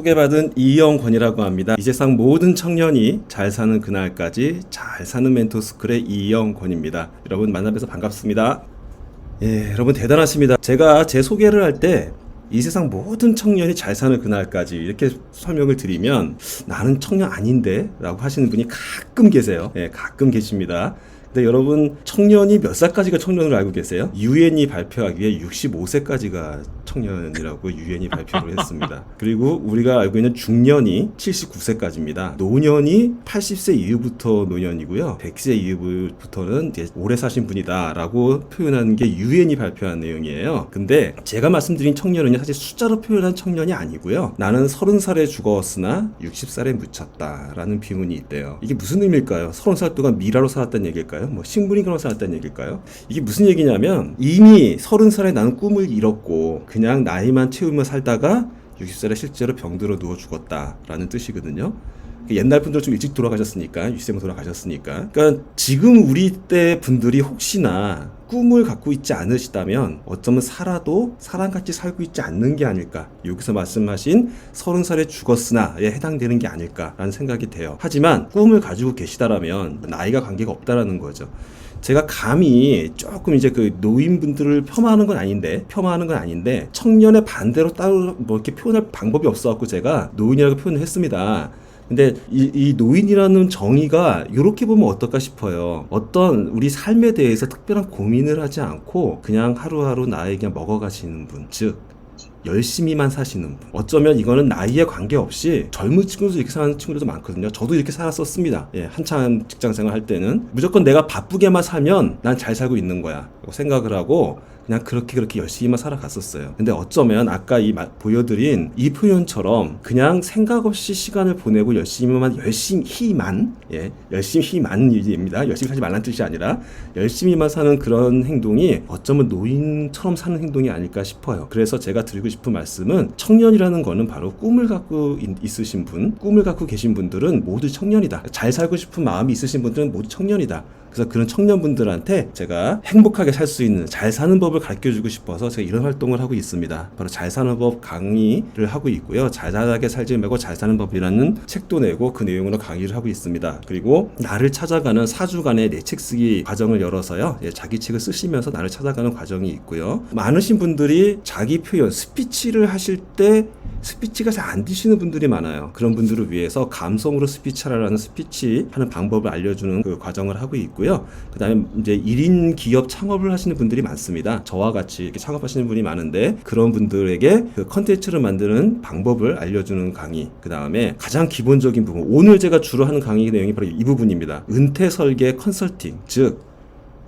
소개받은 이영권이라고 합니다. 이 세상 모든 청년이 잘 사는 그날까지 잘 사는 멘토스쿨의 이영권입니다. 여러분 만나뵈서 반갑습니다. 예, 여러분 대단하십니다. 제가 제 소개를 할 때 이 세상 모든 청년이 잘 사는 그날까지 이렇게 설명을 드리면 나는 청년 아닌데 라고 하시는 분이 가끔 계세요. 예, 가끔 계십니다. 근데 여러분 청년이 몇 살까지가 청년으로 알고 계세요? 유엔이 발표하기에 65세까지가 청년이라고 유엔이 발표를 했습니다. 그리고 우리가 알고 있는 중년이 79세까지입니다. 노년이 80세 이후부터 노년이고요. 100세 이후부터는 이제 오래 사신 분이다 라고 표현하는 게 유엔이 발표한 내용이에요. 근데 제가 말씀드린 청년은 사실 숫자로 표현한 청년이 아니고요. 나는 30살에 죽었으나 60살에 묻혔다 라는 비문이 있대요. 이게 무슨 의미일까요? 30살 동안 미라로 살았다는 얘기일까요? 뭐 식물인간으로 살았다는 얘기일까요? 이게 무슨 얘기냐면 이미 30살에 나는 꿈을 잃었고 그냥 나이만 채우며 살다가 60살에 실제로 병들어 누워 죽었다라는 뜻이거든요. 옛날 분들 좀 일찍 돌아가셨으니까 60세면 돌아가셨으니까 그러니까 지금 우리 때 분들이 혹시나 꿈을 갖고 있지 않으시다면 어쩌면 살아도 사람같이 살고 있지 않는 게 아닐까, 여기서 말씀하신 30살에 죽었으나에 해당되는 게 아닐까라는 생각이 돼요. 하지만 꿈을 가지고 계시다라면 나이가 관계가 없다라는 거죠. 제가 감히 조금 이제 그 노인분들을 폄하하는 건 아닌데 청년의 반대로 따로 뭐 이렇게 표현할 방법이 없어갖고 제가 노인이라고 표현을 했습니다. 근데 이 노인이라는 정의가 이렇게 보면 어떨까 싶어요. 어떤 우리 삶에 대해서 특별한 고민을 하지 않고 그냥 하루하루 나에게 먹어가시는 분, 즉 열심히만 사시는 분. 어쩌면 이거는 나이에 관계없이 젊은 친구도 이렇게 사는 친구들도 많거든요. 저도 이렇게 살았었습니다. 예, 한참 직장생활 할 때는 무조건 내가 바쁘게만 살면 난 잘 살고 있는 거야 생각을 하고 그냥 그렇게 열심히만 살아갔었어요. 근데 어쩌면 아까 보여드린 이 표현처럼 그냥 생각 없이 시간을 보내고 열심히만 일입니다. 열심히 하지 말란 뜻이 아니라 열심히만 사는 그런 행동이 어쩌면 노인처럼 사는 행동이 아닐까 싶어요. 그래서 제가 드리고 싶은 말씀은 청년이라는 거는 바로 꿈을 갖고 있으신 분, 꿈을 갖고 계신 분들은 모두 청년이다. 잘 살고 싶은 마음이 있으신 분들은 모두 청년이다. 그래서 그런 청년분들한테 제가 행복하게 살 수 있는 잘 사는 법을 가르쳐주고 싶어서 제가 이런 활동을 하고 있습니다. 바로 잘 사는 법 강의를 하고 있고요. 잘하게 살지 말고 잘 사는 법이라는 책도 내고 그 내용으로 강의를 하고 있습니다. 그리고 나를 찾아가는 4주간의 내 책 쓰기 과정을 열어서요. 자기 책을 쓰시면서 나를 찾아가는 과정이 있고요. 많으신 분들이 자기 표현, 스피치를 하실 때 스피치가 잘 안 되시는 분들이 많아요. 그런 분들을 위해서 감성으로 스피치하라는 스피치 하는 방법을 알려주는 그 과정을 하고 있고요. 그 다음에 이제 1인 기업 창업을 하시는 분들이 많습니다. 저와 같이 이렇게 창업하시는 분이 많은데 그런 분들에게 그 컨텐츠를 만드는 방법을 알려주는 강의, 그 다음에 가장 기본적인 부분, 오늘 제가 주로 하는 강의 내용이 바로 이 부분입니다. 은퇴 설계 컨설팅, 즉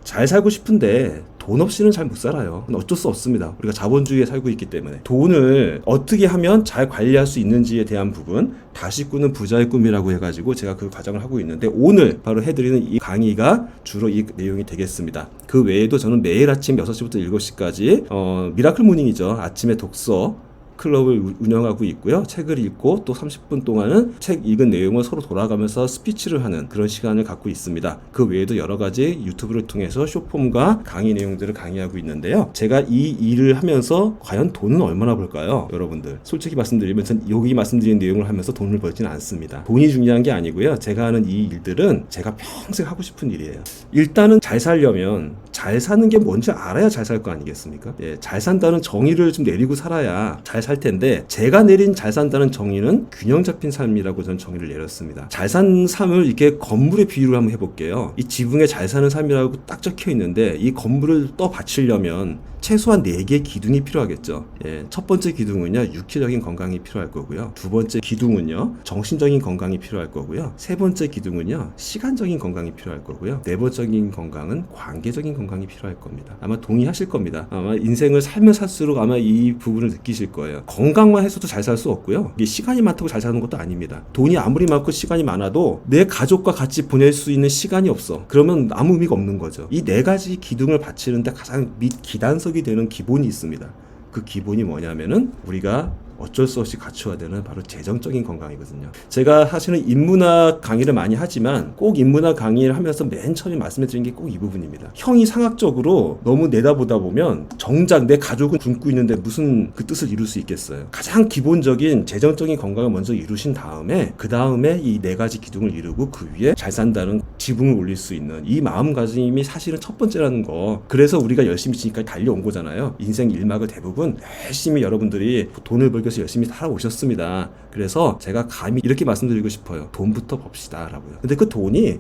잘 살고 싶은데 돈 없이는 잘 못 살아요. 어쩔 수 없습니다. 우리가 자본주의에 살고 있기 때문에 돈을 어떻게 하면 잘 관리할 수 있는지에 대한 부분, 다시 꾸는 부자의 꿈이라고 해가지고 제가 그 과정을 하고 있는데 오늘 바로 해드리는 이 강의가 주로 이 내용이 되겠습니다. 그 외에도 저는 매일 아침 6시부터 7시까지 미라클 모닝이죠. 아침에 독서 클럽을 운영하고 있고요. 책을 읽고 또 30분 동안은 책 읽은 내용을 서로 돌아가면서 스피치를 하는 그런 시간을 갖고 있습니다. 그 외에도 여러 가지 유튜브를 통해서 쇼폼과 강의 내용들을 강의하고 있는데요. 제가 이 일을 하면서 과연 돈은 얼마나 벌까요? 여러분들 솔직히 말씀드리면 전 여기 말씀드린 내용을 하면서 돈을 벌지는 않습니다. 돈이 중요한 게 아니고요. 제가 하는 이 일들은 제가 평생 하고 싶은 일이에요. 일단은 잘 살려면 잘 사는 게 뭔지 알아야 잘 살 거 아니겠습니까? 예, 잘 산다는 정의를 좀 내리고 살아야 잘 살 텐데 제가 내린 잘 산다는 정의는 균형 잡힌 삶이라고 저는 정의를 내렸습니다. 잘 산 삶을 이렇게 건물의 비유를 한번 해볼게요. 이 지붕에 잘 사는 삶이라고 딱 적혀 있는데 이 건물을 떠 받치려면 최소한 4개의 기둥이 필요하겠죠. 예, 첫 번째 기둥은요, 육체적인 건강이 필요할 거고요. 두 번째 기둥은요, 정신적인 건강이 필요할 거고요. 세 번째 기둥은요, 시간적인 건강이 필요할 거고요. 네 번째인 건강은 관계적인 건강이 필요할 겁니다. 아마 동의하실 겁니다. 아마 인생을 살면 살수록 아마 이 부분을 느끼실 거예요. 건강만 해서도 잘 살 수 없고요. 이게 시간이 많다고 잘 사는 것도 아닙니다. 돈이 아무리 많고 시간이 많아도 내 가족과 같이 보낼 수 있는 시간이 없어. 그러면 아무 의미가 없는 거죠. 이 4가지 기둥을 받치는데 가장 밑 기단석이 되는 기본이 있습니다. 그 기본이 뭐냐면은 우리가 어쩔 수 없이 갖춰야 되는 바로 재정적인 건강이거든요. 제가 사실은 인문학 강의를 많이 하지만 꼭 인문학 강의를 하면서 맨 처음에 말씀드린 게 꼭 이 부분입니다. 형이 상학적으로 너무 내다보다 보면 정작 내 가족은 굶고 있는데 무슨 그 뜻을 이룰 수 있겠어요. 가장 기본적인 재정적인 건강을 먼저 이루신 다음에 그 다음에 이 네 가지 기둥을 이루고 그 위에 잘 산다는 지붕을 올릴 수 있는 이 마음가짐이 사실은 첫 번째라는 거. 그래서 우리가 열심히 지금까지 달려온 거잖아요. 인생 일막을 대부분 열심히 여러분들이 돈을 벌기 위해서 열심히 살아오셨습니다. 그래서 제가 감히 이렇게 말씀드리고 싶어요. 돈부터 법시다 라고요. 근데 그 돈이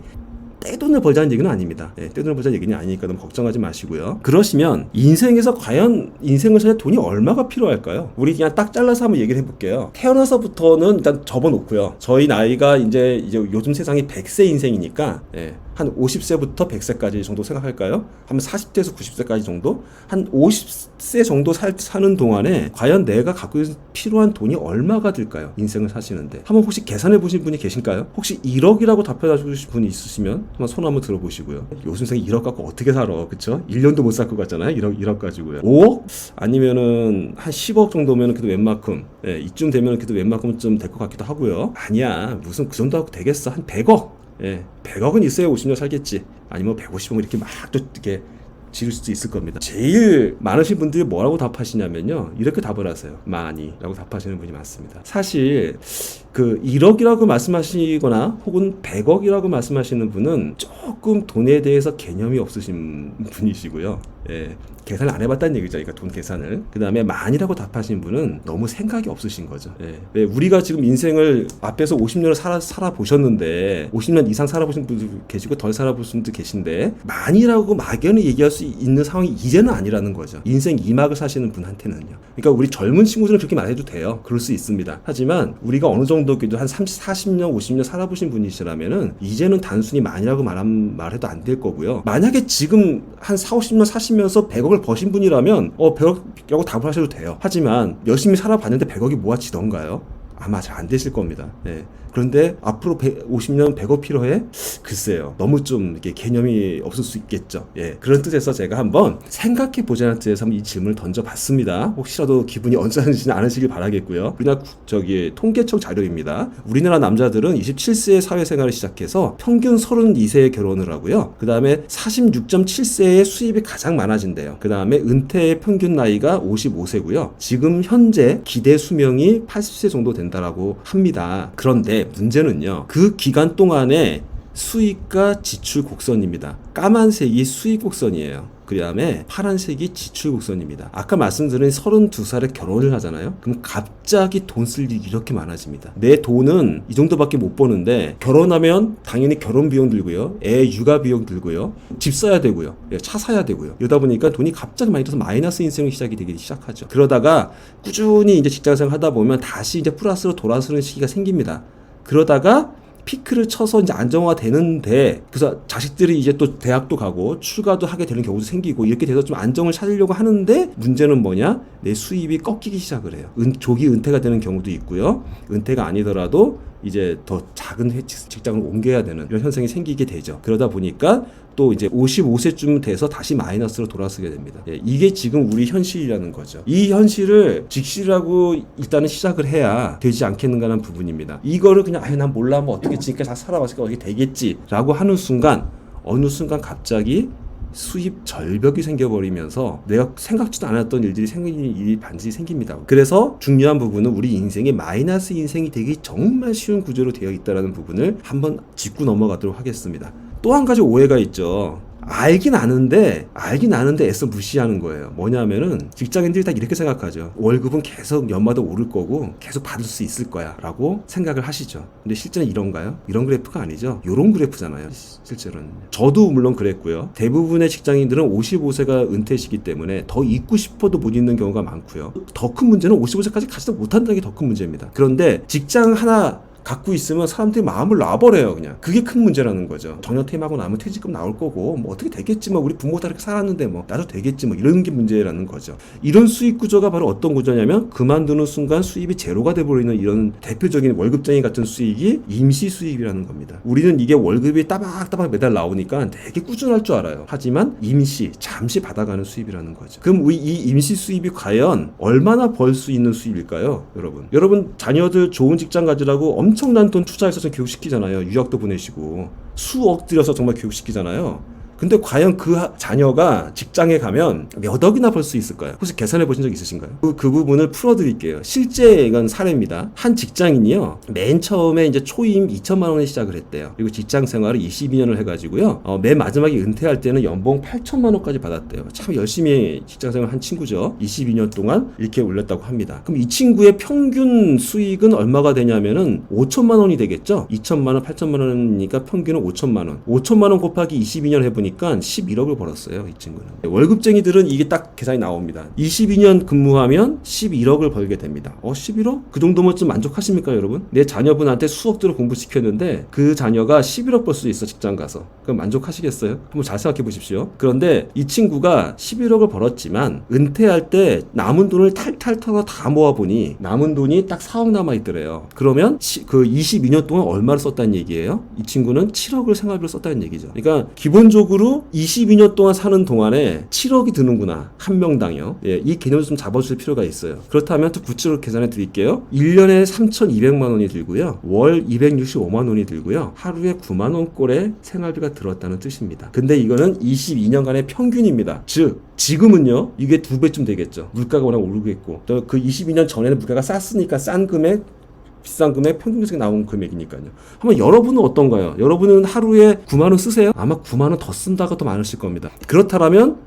떼돈을 벌자는 얘기는 아닙니다. 떼돈을 벌자는 얘기는 아니니까 너무 걱정하지 마시고요. 그러시면 인생에서 과연 인생을 사는 돈이 얼마가 필요할까요? 우리 그냥 딱 잘라서 한번 얘기를 해볼게요. 태어나서부터는 일단 접어놓고요. 저희 나이가 이제 요즘 세상이 100세 인생이니까 한 50세부터 100세까지 정도 생각할까요? 한 40세에서 90세까지 정도? 한 50세 정도 사는 동안에 과연 내가 갖고 있는 필요한 돈이 얼마가 들까요? 인생을 사시는데. 한번 혹시 계산해 보신 분이 계신가요? 혹시 1억이라고 답해 주실 분이 있으시면 한번 손 한번 들어보시고요. 요즘 생에 1억 갖고 어떻게 살아? 그쵸? 1년도 못 살 것 같잖아요? 1억 가지고요. 5억? 아니면은 한 10억 정도면 그래도 웬만큼, 이쯤 되면 그래도 웬만큼 좀 될 것 같기도 하고요. 아니야. 무슨 그 정도 하고 되겠어. 한 100억. 100억은 있어야 50년 살겠지. 아니면 150억 이렇게 막 또 이렇게 지를 수도 있을 겁니다. 제일 많으신 분들이 뭐라고 답하시냐면요. 이렇게 답을 하세요. 많이 라고 답하시는 분이 많습니다. 사실 그 1억이라고 말씀하시거나 혹은 100억이라고 말씀하시는 분은 조금 돈에 대해서 개념이 없으신 분이시고요. 계산을 안 해봤다는 얘기죠. 그러니까 돈 계산을. 그 다음에 만이라고 답하신 분은 너무 생각이 없으신 거죠. 왜 우리가 지금 인생을 앞에서 50년을 살아보셨는데 50년 이상 살아보신 분도 계시고 덜 살아보신 분도 계신데 만이라고 막연히 얘기할 수 있는 상황이 이제는 아니라는 거죠. 인생 2막을 사시는 분한테는요. 그러니까 우리 젊은 친구들은 그렇게 말해도 돼요. 그럴 수 있습니다. 하지만 우리가 어느 정도 그래도 한 30, 40년, 50년 살아보신 분이시라면은 이제는 단순히 만이라고 말해도 안 될 거고요. 만약에 지금 한 4, 50년 사시면서 100억을 버신 분이라면 100억이라고 답을 하셔도 돼요. 하지만 열심히 살아봤는데 100억이 모아지던가요? 아마 잘 안 되실 겁니다. 그런데 앞으로 50년 100억 필요해? 글쎄요. 너무 좀 이게 개념이 없을 수 있겠죠. 그런 뜻에서 제가 한번 생각해 보자는 뜻에서 한번 이 질문을 던져봤습니다. 혹시라도 기분이 언짢으시지 않으시길 바라겠고요. 우리나라 통계청 자료입니다. 우리나라 남자들은 27세에 사회생활을 시작해서 평균 32세에 결혼을 하고요. 그 다음에 46.7세에 수입이 가장 많아진대요. 그 다음에 은퇴의 평균 나이가 55세고요. 지금 현재 기대 수명이 80세 정도 된다라고 합니다. 그런데 문제는요. 그 기간 동안에 수익과 지출 곡선입니다. 까만색이 수익 곡선이에요. 그 다음에 파란색이 지출 곡선입니다. 아까 말씀드린 32살에 결혼을 하잖아요. 그럼 갑자기 돈 쓸 일이 이렇게 많아집니다. 내 돈은 이 정도밖에 못 버는데 결혼하면 당연히 결혼 비용 들고요. 애 육아 비용 들고요. 집 사야 되고요. 차 사야 되고요. 이러다 보니까 돈이 갑자기 많이 들어서 마이너스 인생이 되기 시작하죠. 그러다가 꾸준히 이제 직장생활 하다 보면 다시 이제 플러스로 돌아서는 시기가 생깁니다. 그러다가 피크를 쳐서 이제 안정화가 되는데 그래서 자식들이 이제 또 대학도 가고 출가도 하게 되는 경우도 생기고 이렇게 돼서 좀 안정을 찾으려고 하는데 문제는 뭐냐? 내 수입이 꺾이기 시작을 해요. 조기 은퇴가 되는 경우도 있고요. 은퇴가 아니더라도 이제 더 작은 직장을 옮겨야 되는 이런 현상이 생기게 되죠. 그러다 보니까 또 이제 55세쯤 돼서 다시 마이너스로 돌아서게 됩니다. 이게 지금 우리 현실이라는 거죠. 이 현실을 직시라고 일단은 시작을 해야 되지 않겠는가라는 부분입니다. 이거를 그냥 난 몰라 뭐 어떻게 지금까지 다 살아봤으니까 어떻게 되겠지라고 하는 순간 어느 순간 갑자기 수입 절벽이 생겨버리면서 내가 생각지도 않았던 일들이 생기는 일이 반드시 생깁니다. 그래서 중요한 부분은 우리 인생의 마이너스 인생이 되기 정말 쉬운 구조로 되어 있다는 부분을 한번 짚고 넘어가도록 하겠습니다. 또 한 가지 오해가 있죠. 알긴 아는데 애써 무시하는 거예요. 뭐냐면은 직장인들이 다 이렇게 생각하죠. 월급은 계속 연마다 오를 거고 계속 받을 수 있을 거야 라고 생각을 하시죠. 근데 실제는 이런가요? 이런 그래프가 아니죠. 요런 그래프잖아요. 실제로는. 저도 물론 그랬고요. 대부분의 직장인들은 55세가 은퇴시기 때문에 더 있고 싶어도 못 있는 경우가 많고요. 더 큰 문제는 55세까지 가지도 못한다는 게 더 큰 문제입니다. 그런데 직장 하나 갖고 있으면 사람들이 마음을 놔버려요. 그냥 그게 큰 문제라는 거죠. 정년 퇴임하고 나면 퇴직금 나올 거고 뭐 어떻게 되겠지, 뭐 우리 부모 다 이렇게 살았는데 뭐 나도 되겠지, 뭐 이런 게 문제라는 거죠. 이런 수익 구조가 바로 어떤 구조냐면 그만두는 순간 수입이 제로가 돼버리는 이런 대표적인 월급쟁이 같은 수익이 임시 수입이라는 겁니다. 우리는 이게 월급이 따박따박 매달 나오니까 되게 꾸준할 줄 알아요. 하지만 임시, 잠시 받아가는 수입이라는 거죠. 그럼 이 임시 수입이 과연 얼마나 벌 수 있는 수입일까요? 여러분 자녀들 좋은 직장 가지라고 엄청난 돈 투자해서 교육시키잖아요. 유학도 보내시고 수억 들여서 정말 교육시키잖아요. 근데 과연 그 자녀가 직장에 가면 몇 억이나 벌 수 있을까요? 혹시 계산해 보신 적 있으신가요? 그 부분을 풀어드릴게요. 실제 이건 사례입니다. 한 직장인이요, 맨 처음에 이제 초임 2천만 원에 시작을 했대요. 그리고 직장 생활을 22년을 해가지고요, 맨 마지막에 은퇴할 때는 연봉 8천만 원까지 받았대요. 참 열심히 직장 생활 한 친구죠. 22년 동안 이렇게 올렸다고 합니다. 그럼 이 친구의 평균 수익은 얼마가 되냐면은 5천만 원이 되겠죠? 2천만 원, 8천만 원이니까 평균은 5천만 원. 5천만 원 곱하기 22년 해보니까 11억을 벌었어요, 이 친구는. 월급쟁이들은 이게 딱 계산이 나옵니다. 22년 근무하면 11억을 벌게 됩니다. 11억? 그 정도면 좀 만족하십니까, 여러분? 내 자녀분한테 수억 들어 공부시켰는데 그 자녀가 11억 벌 수 있어, 직장 가서. 그럼 만족하시겠어요? 한번 잘 생각해 보십시오. 그런데 이 친구가 11억을 벌었지만 은퇴할 때 남은 돈을 탈탈 털어 다 모아보니 남은 돈이 딱 4억 남아있더래요. 그러면 그 22년 동안 얼마를 썼다는 얘기예요? 이 친구는 7억을 생활비로 썼다는 얘기죠. 그러니까 기본적으로 22년 동안 사는 동안에 7억이 드는구나, 한 명당요. 예, 이 개념을 좀 잡아줄 필요가 있어요. 그렇다면 또 구체적으로 계산해 드릴게요. 1년에 3,200만 원이 들고요, 월 265만 원이 들고요, 하루에 9만 원 꼴의 생활비가 들었다는 뜻입니다. 근데 이거는 22년간의 평균입니다. 즉 지금은요, 이게 2배쯤 되겠죠. 물가가 워낙 오르고 있고, 또 그 22년 전에는 물가가 쌌으니까 싼 금액, 비싼 금액, 평균적으로 나온 금액이니까요. 한번 여러분은 어떤가요? 여러분은 하루에 9만 원 쓰세요? 아마 9만 원 더 쓴다가 더 많으실 겁니다. 그렇다면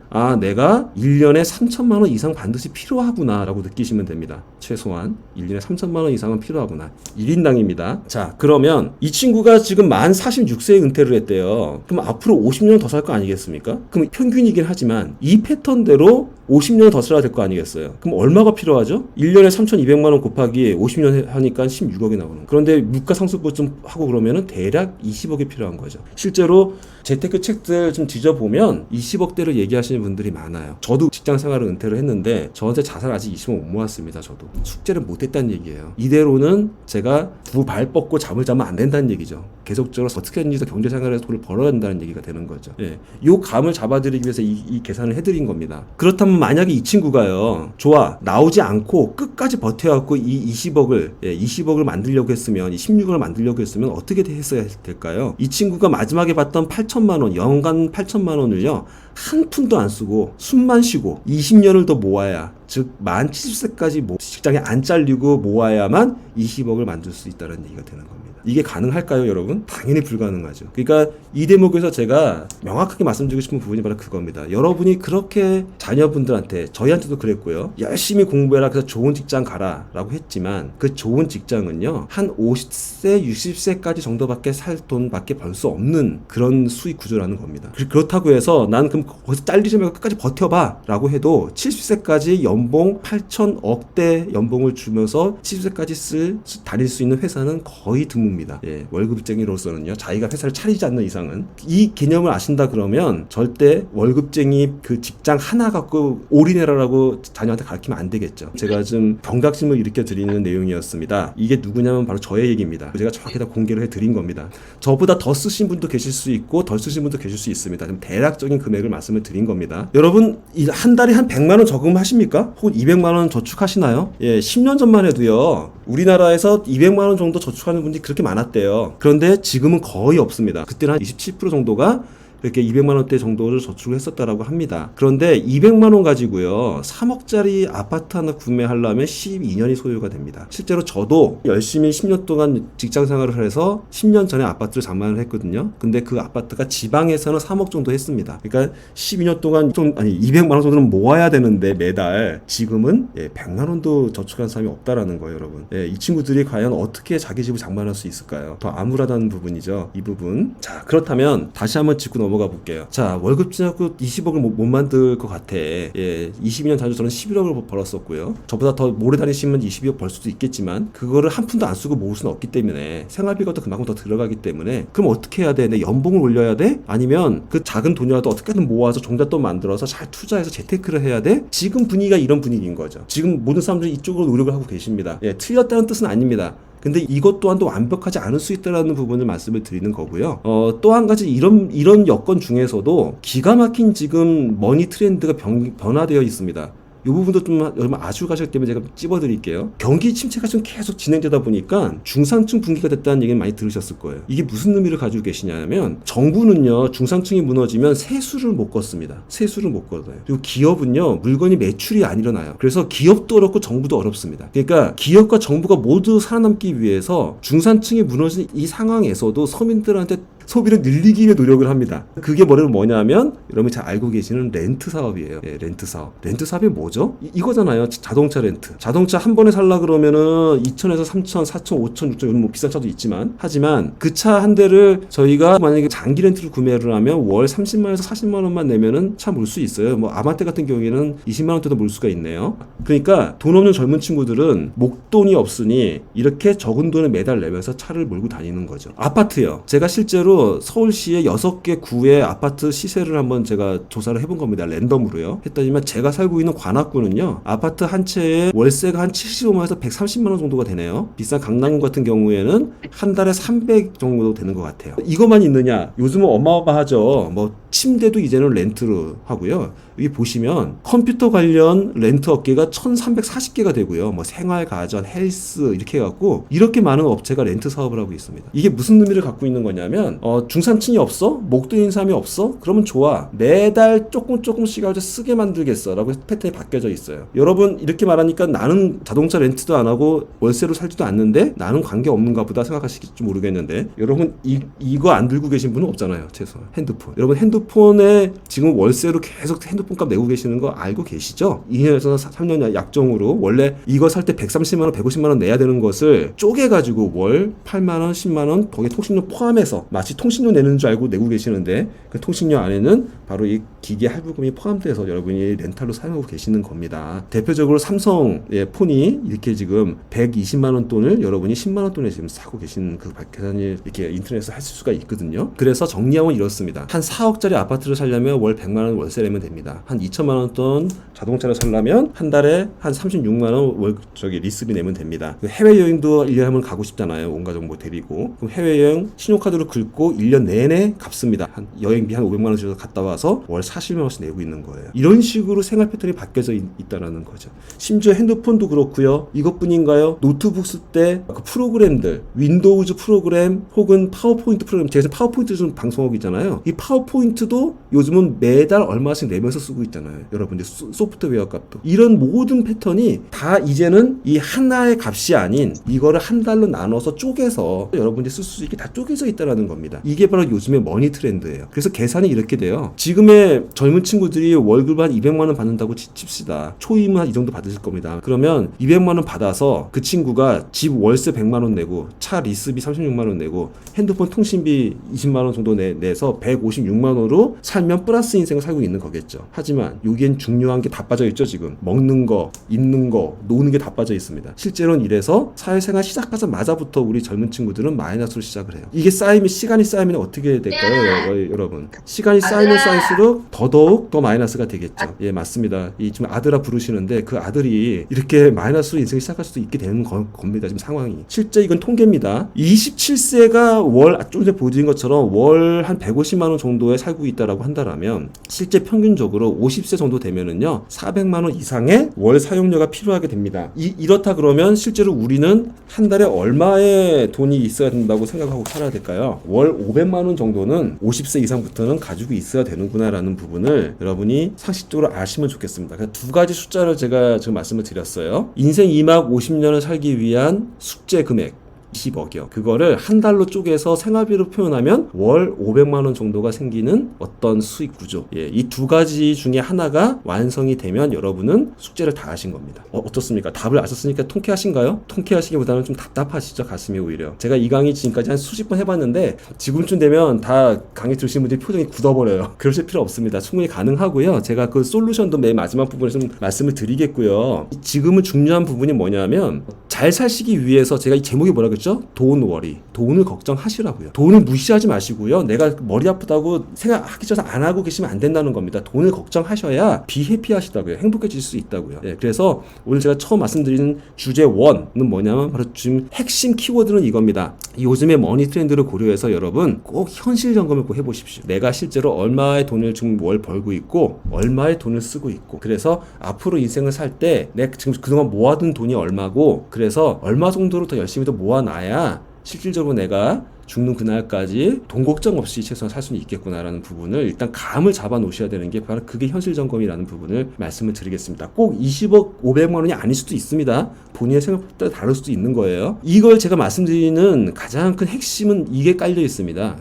내가 1년에 3천만 원 이상 반드시 필요하구나 라고 느끼시면 됩니다. 최소한 1년에 3천만 원 이상은 필요하구나. 1인당입니다. 자, 그러면 이 친구가 지금 만 46세에 은퇴를 했대요. 그럼 앞으로 50년 더 살 거 아니겠습니까? 그럼 평균이긴 하지만 이 패턴대로 50년 더 살아야 될 거 아니겠어요? 그럼 얼마가 필요하죠? 1년에 3,200만 원 곱하기 50년 하니까 16억이 나오는 거예요. 그런데 물가상승법 좀 하고 그러면은 대략 20억이 필요한 거죠. 실제로 재테크 책들 좀 뒤져보면 20억대를 얘기하시는 분들이 많아요. 저도 직장 생활을 은퇴를 했는데 저한테 자산 아직 20억 못 모았습니다. 저도 숙제를 못 했다는 얘기예요. 이대로는 제가 두 발 뻗고 잠을 자면 안 된다는 얘기죠. 계속적으로 어떻게 하든지 경제 생활에서 돈을 벌어야 한다는 얘기가 되는 거죠. 예, 요 감을 잡아드리기 위해서 이 계산을 해드린 겁니다. 그렇다면 만약에 이 친구가요, 좋아, 나오지 않고 끝까지 버텨갖고 이 20억을 만들려고 했으면, 이 16억을 만들려고 했으면 어떻게 했어야 될까요? 이 친구가 마지막에 받던 8천만 원, 연간 8천만 원을요, 한 푼도 안 쓰고 숨만 쉬고 20년을 더 모아야, 즉 만 70세까지 직장에 안 잘리고 모아야만 20억을 만들 수 있다는 얘기가 되는 겁니다. 이게 가능할까요, 여러분? 당연히 불가능하죠. 그러니까 이 대목에서 제가 명확하게 말씀드리고 싶은 부분이 바로 그겁니다. 여러분이 그렇게 자녀분들한테, 저희한테도 그랬고요, 열심히 공부해라, 그래서 좋은 직장 가라 라고 했지만 그 좋은 직장은요, 한 50세, 60세까지 정도밖에 살 돈밖에 벌 수 없는 그런 수익 구조라는 겁니다. 그렇다고 해서 난 그럼 거기서 잘리지 말고 끝까지 버텨봐 라고 해도 70세까지 연봉 8천억대 연봉을 주면서 70세까지 다닐 수 있는 회사는 거의 드뭅니다. 예, 월급쟁이로서는요, 자기가 회사를 차리지 않는 이상은. 이 개념을 아신다 그러면 절대 월급쟁이 그 직장 하나 갖고 올인해라라고 자녀한테 가르치면 안 되겠죠. 제가 좀 경각심을 일으켜 드리는 내용이었습니다. 이게 누구냐면 바로 저의 얘기입니다. 제가 정확히 다 공개를 해드린 겁니다. 저보다 더 쓰신 분도 계실 수 있고 덜 쓰신 분도 계실 수 있습니다. 좀 대략적인 금액을 말씀을 드린 겁니다. 여러분, 한 달에 한 100만 원 저금하십니까? 혹은 200만 원 저축하시나요? 예, 10년 전만 해도요, 우리나라에서 200만 원 정도 저축하는 분들이 그렇게 많았대요. 그런데 지금은 거의 없습니다. 그때는 한 27% 정도가 이렇게 200만 원대 정도를 저축을 했었다라고 합니다. 그런데 200만 원 가지고요, 3억짜리 아파트 하나 구매하려면 12년이 소요가 됩니다. 실제로 저도 열심히 10년 동안 직장 생활을 해서 10년 전에 아파트를 장만을 했거든요. 근데 그 아파트가 지방에서는 3억 정도 했습니다. 그러니까 12년 동안 200만 원 정도는 모아야 되는데 매달, 지금은 100만 원도 저축한 사람이 없다라는 거예요, 여러분. 이 친구들이 과연 어떻게 자기 집을 장만할 수 있을까요? 더 암울하다는 부분이죠, 이 부분. 자, 그렇다면 다시 한번 짚고 넘어가겠습니다. 넘어가 볼게요. 자, 월급 지나고 20억을 못 만들 것 같아. 예, 22년 다녀서 저는 11억을 벌었었고요. 저보다 더 오래 다니시면 22억 벌 수도 있겠지만 그거를 한 푼도 안 쓰고 모을 수는 없기 때문에 생활비가 또 그만큼 더 들어가기 때문에 그럼 어떻게 해야 돼? 내 연봉을 올려야 돼? 아니면 그 작은 돈이라도 어떻게든 모아서 종잣돈 만들어서 잘 투자해서 재테크를 해야 돼? 지금 분위기가 이런 분위기인 거죠. 지금 모든 사람들이 이쪽으로 노력을 하고 계십니다. 예, 틀렸다는 뜻은 아닙니다. 근데 이것 또한도 완벽하지 않을 수 있다라는 부분을 말씀을 드리는 거고요. 또 한 가지 이런 여건 중에서도 기가 막힌 지금 머니 트렌드가 변화되어 있습니다. 이 부분도 좀 여러분 아주 가셨기 때문에 제가 찝어드릴게요. 경기 침체가 좀 계속 진행되다 보니까 중산층 분기가 됐다는 얘기는 많이 들으셨을 거예요. 이게 무슨 의미를 가지고 계시냐면 정부는요 중산층이 무너지면 세수를 못 걷습니다. 세수를 못 걷어요. 그리고 기업은요 물건이 매출이 안 일어나요. 그래서 기업도 어렵고 정부도 어렵습니다. 그러니까 기업과 정부가 모두 살아남기 위해서 중산층이 무너진 이 상황에서도 서민들한테 소비를 늘리기 위해 노력을 합니다. 그게 뭐냐면 여러분이 잘 알고 계시는 렌트 사업이에요. 예, 렌트 사업. 렌트 사업이 뭐죠? 이거잖아요. 자동차 렌트. 자동차 한 번에 살라 그러면은 2천에서 3천, 4천, 5천, 6천 요즘 뭐 비싼 차도 있지만 하지만 그 차 한 대를 저희가 만약에 장기 렌트를 구매를 하면 월 30만에서 40만 원만 내면은 차 몰 수 있어요. 뭐 아반떼 같은 경우에는 20만 원대도 몰 수가 있네요. 그러니까 돈 없는 젊은 친구들은 목돈이 없으니 이렇게 적은 돈을 매달 내면서 차를 몰고 다니는 거죠. 아파트요. 제가 실제로 서울시의 6개 구의 아파트 시세를 한번 제가 조사를 해본 겁니다. 랜덤으로요. 했더니만 제가 살고 있는 관악구는요. 아파트 한 채에 월세가 한 75만에서 130만 원 정도가 되네요. 비싼 강남구 같은 경우에는 한 달에 300 정도 되는 것 같아요. 이것만 있느냐? 요즘은 어마어마하죠. 뭐 침대도 이제는 렌트로 하고요. 여기 보시면 컴퓨터 관련 렌트 업계가 1340개가 되고요. 뭐 생활, 가전, 헬스 이렇게 해갖고 이렇게 많은 업체가 렌트 사업을 하고 있습니다. 이게 무슨 의미를 갖고 있는 거냐면 중산층이 없어? 목돈인 사람이 없어? 그러면 좋아. 매달 조금씩 아주 쓰게 만들겠어 라고 패턴이 바뀌어져 있어요. 여러분 이렇게 말하니까 나는 자동차 렌트도 안 하고 월세로 살지도 않는데 나는 관계없는가 보다 생각하실지 모르겠는데 여러분 이거 안 들고 계신 분은 없잖아요. 최소한 핸드폰. 여러분 핸드폰에 지금 월세로 계속 핸드폰값 내고 계시는 거 알고 계시죠? 2년에서 3년 약정으로 원래 이거 살 때 130만 원, 150만 원 내야 되는 것을 쪼개가지고 월 8만 원, 10만 원 거기에 통신료 포함해서 마치 통신료 내는 줄 알고 내고 계시는데 그 통신료 안에는 바로 이 기계 할부금이 포함돼서 여러분이 렌탈로 사용하고 계시는 겁니다. 대표적으로 삼성의 폰이 이렇게 지금 120만 원 돈을 여러분이 10만 원 돈에 지금 사고 계신 그 계산이 이렇게 인터넷에서 할 수가 있거든요. 그래서 정리하면 이렇습니다. 한 4억짜리 아파트를 살려면 월 100만 원 월세 내면 됩니다. 한 2천만 원 돈 자동차를 살려면 한 달에 한 36만 원 리스비 내면 됩니다. 해외여행도 1년에 한번 가고 싶잖아요. 온 가족 뭐 데리고. 그럼 해외여행 신용카드로 긁고 1년 내내 갚습니다. 한 여행비 한 500만 원 주고 갔다 와서 월 40만 원씩 내고 있는 거예요. 이런 식으로 생활 패턴이 바뀌어져 있다는 거죠. 심지어 핸드폰도 그렇고요. 이것뿐인가요? 노트북 쓸 때 그 프로그램들, 윈도우즈 프로그램 혹은 파워포인트 프로그램, 제가 파워포인트 좀 방송하고 있잖아요. 이 파워포인트도 요즘은 매달 얼마씩 내면서 쓰고 있잖아요. 여러분들 소프트웨어 값도. 이런 모든 패턴이 다 이제는 이 하나의 값이 아닌 이거를 한 달로 나눠서 쪼개서 여러분들이 쓸 수 있게 다 쪼개져 있다는 겁니다. 이게 바로 요즘의 머니 트렌드예요. 그래서 계산이 이렇게 돼요. 지금의 젊은 친구들이 월급 한 200만 원 받는다고 칩시다. 초임은 한 이 정도 받으실 겁니다. 그러면 200만 원 받아서 그 친구가 집 월세 100만 원 내고 차 리스비 36만 원 내고 핸드폰 통신비 20만 원 정도 내서 156만 원으로 살면 플러스 인생을 살고 있는 거겠죠. 하지만 여기엔 중요한 게 다 빠져 있죠. 지금 먹는 거, 입는 거, 노는 게 다 빠져 있습니다. 실제로는 이래서 사회생활 시작하자마자부터 우리 젊은 친구들은 마이너스로 시작을 해요. 이게 시간이 쌓이면 어떻게 될까요, 여러분? 시간이 쌓이면 쌓일수록 더더욱 더 마이너스가 되겠죠. 예, 맞습니다. 이 지금 아들아 부르시는데 그 아들이 이렇게 마이너스로 인생을 시작할 수도 있게 되는 겁니다. 지금 상황이. 실제 이건 통계입니다. 27세가 좀 전에 보여드린 것처럼 월 한 150만 원 정도에 살고 있다라고 한다라면 실제 평균적으로 50세 정도 되면은요 400만 원 이상의 월 사용료가 필요하게 됩니다. 이렇다 그러면 실제로 우리는 한 달에 얼마의 돈이 있어야 된다고 생각하고 살아야 될까요? 월 500만 원 정도는 50세 이상부터는 가지고 있어야 되는구나라는 부분을 여러분이 상식적으로 아시면 좋겠습니다. 그래서 두 가지 숫자를 제가 지금 말씀을 드렸어요. 인생 2막 50년을 살기 위한 숙제 금액 20억이요. 그거를 한 달로 쪼개서 생활비로 표현하면 월 500만 원 정도가 생기는 어떤 수익 구조. 예, 이 두 가지 중에 하나가 완성이 되면 여러분은 숙제를 다 하신 겁니다. 어떻습니까? 답을 아셨으니까 통쾌하신가요? 통쾌하시기보다는 좀 답답하시죠? 가슴이 오히려. 제가 이 강의 지금까지 한 수십 번 해봤는데 지금쯤 되면 다 강의 들으시는 분들이 표정이 굳어버려요. 그러실 필요 없습니다. 충분히 가능하고요. 제가 그 솔루션도 맨 마지막 부분에 좀 말씀을 드리겠고요. 지금은 중요한 부분이 뭐냐면 잘 사시기 위해서 제가 이 제목이 뭐라 그랬죠? 돈 워리. 돈을 걱정하시라고요. 돈을 무시하지 마시고요. 내가 머리 아프다고 생각하기 전에 안 하고 계시면 안 된다는 겁니다. 돈을 걱정하셔야 비해피 하시다고요. 행복해질 수 있다고요. 네, 그래서 오늘 제가 처음 말씀드리는 주제 1는 뭐냐면 바로 지금 핵심 키워드는 이겁니다. 요즘의 머니 트렌드를 고려해서 여러분 꼭 현실 점검을 꼭 해보십시오. 내가 실제로 얼마의 돈을 지금 월 벌고 있고 얼마의 돈을 쓰고 있고 그래서 앞으로 인생을 살 때 내가 지금 그동안 모아둔 돈이 얼마고 그래서 얼마 정도로 더 열심히 더 모아놔야 실질적으로 내가 죽는 그날까지 돈 걱정 없이 최소한 살 수는 있겠구나라는 부분을 일단 감을 잡아 놓으셔야 되는 게 바로 그게 현실 점검이라는 부분을 말씀을 드리겠습니다. 꼭 20억 500만 원이 아닐 수도 있습니다. 본인의 생각보다 다를 수도 있는 거예요. 이걸 제가 말씀드리는 가장 큰 핵심은 이게 깔려 있습니다.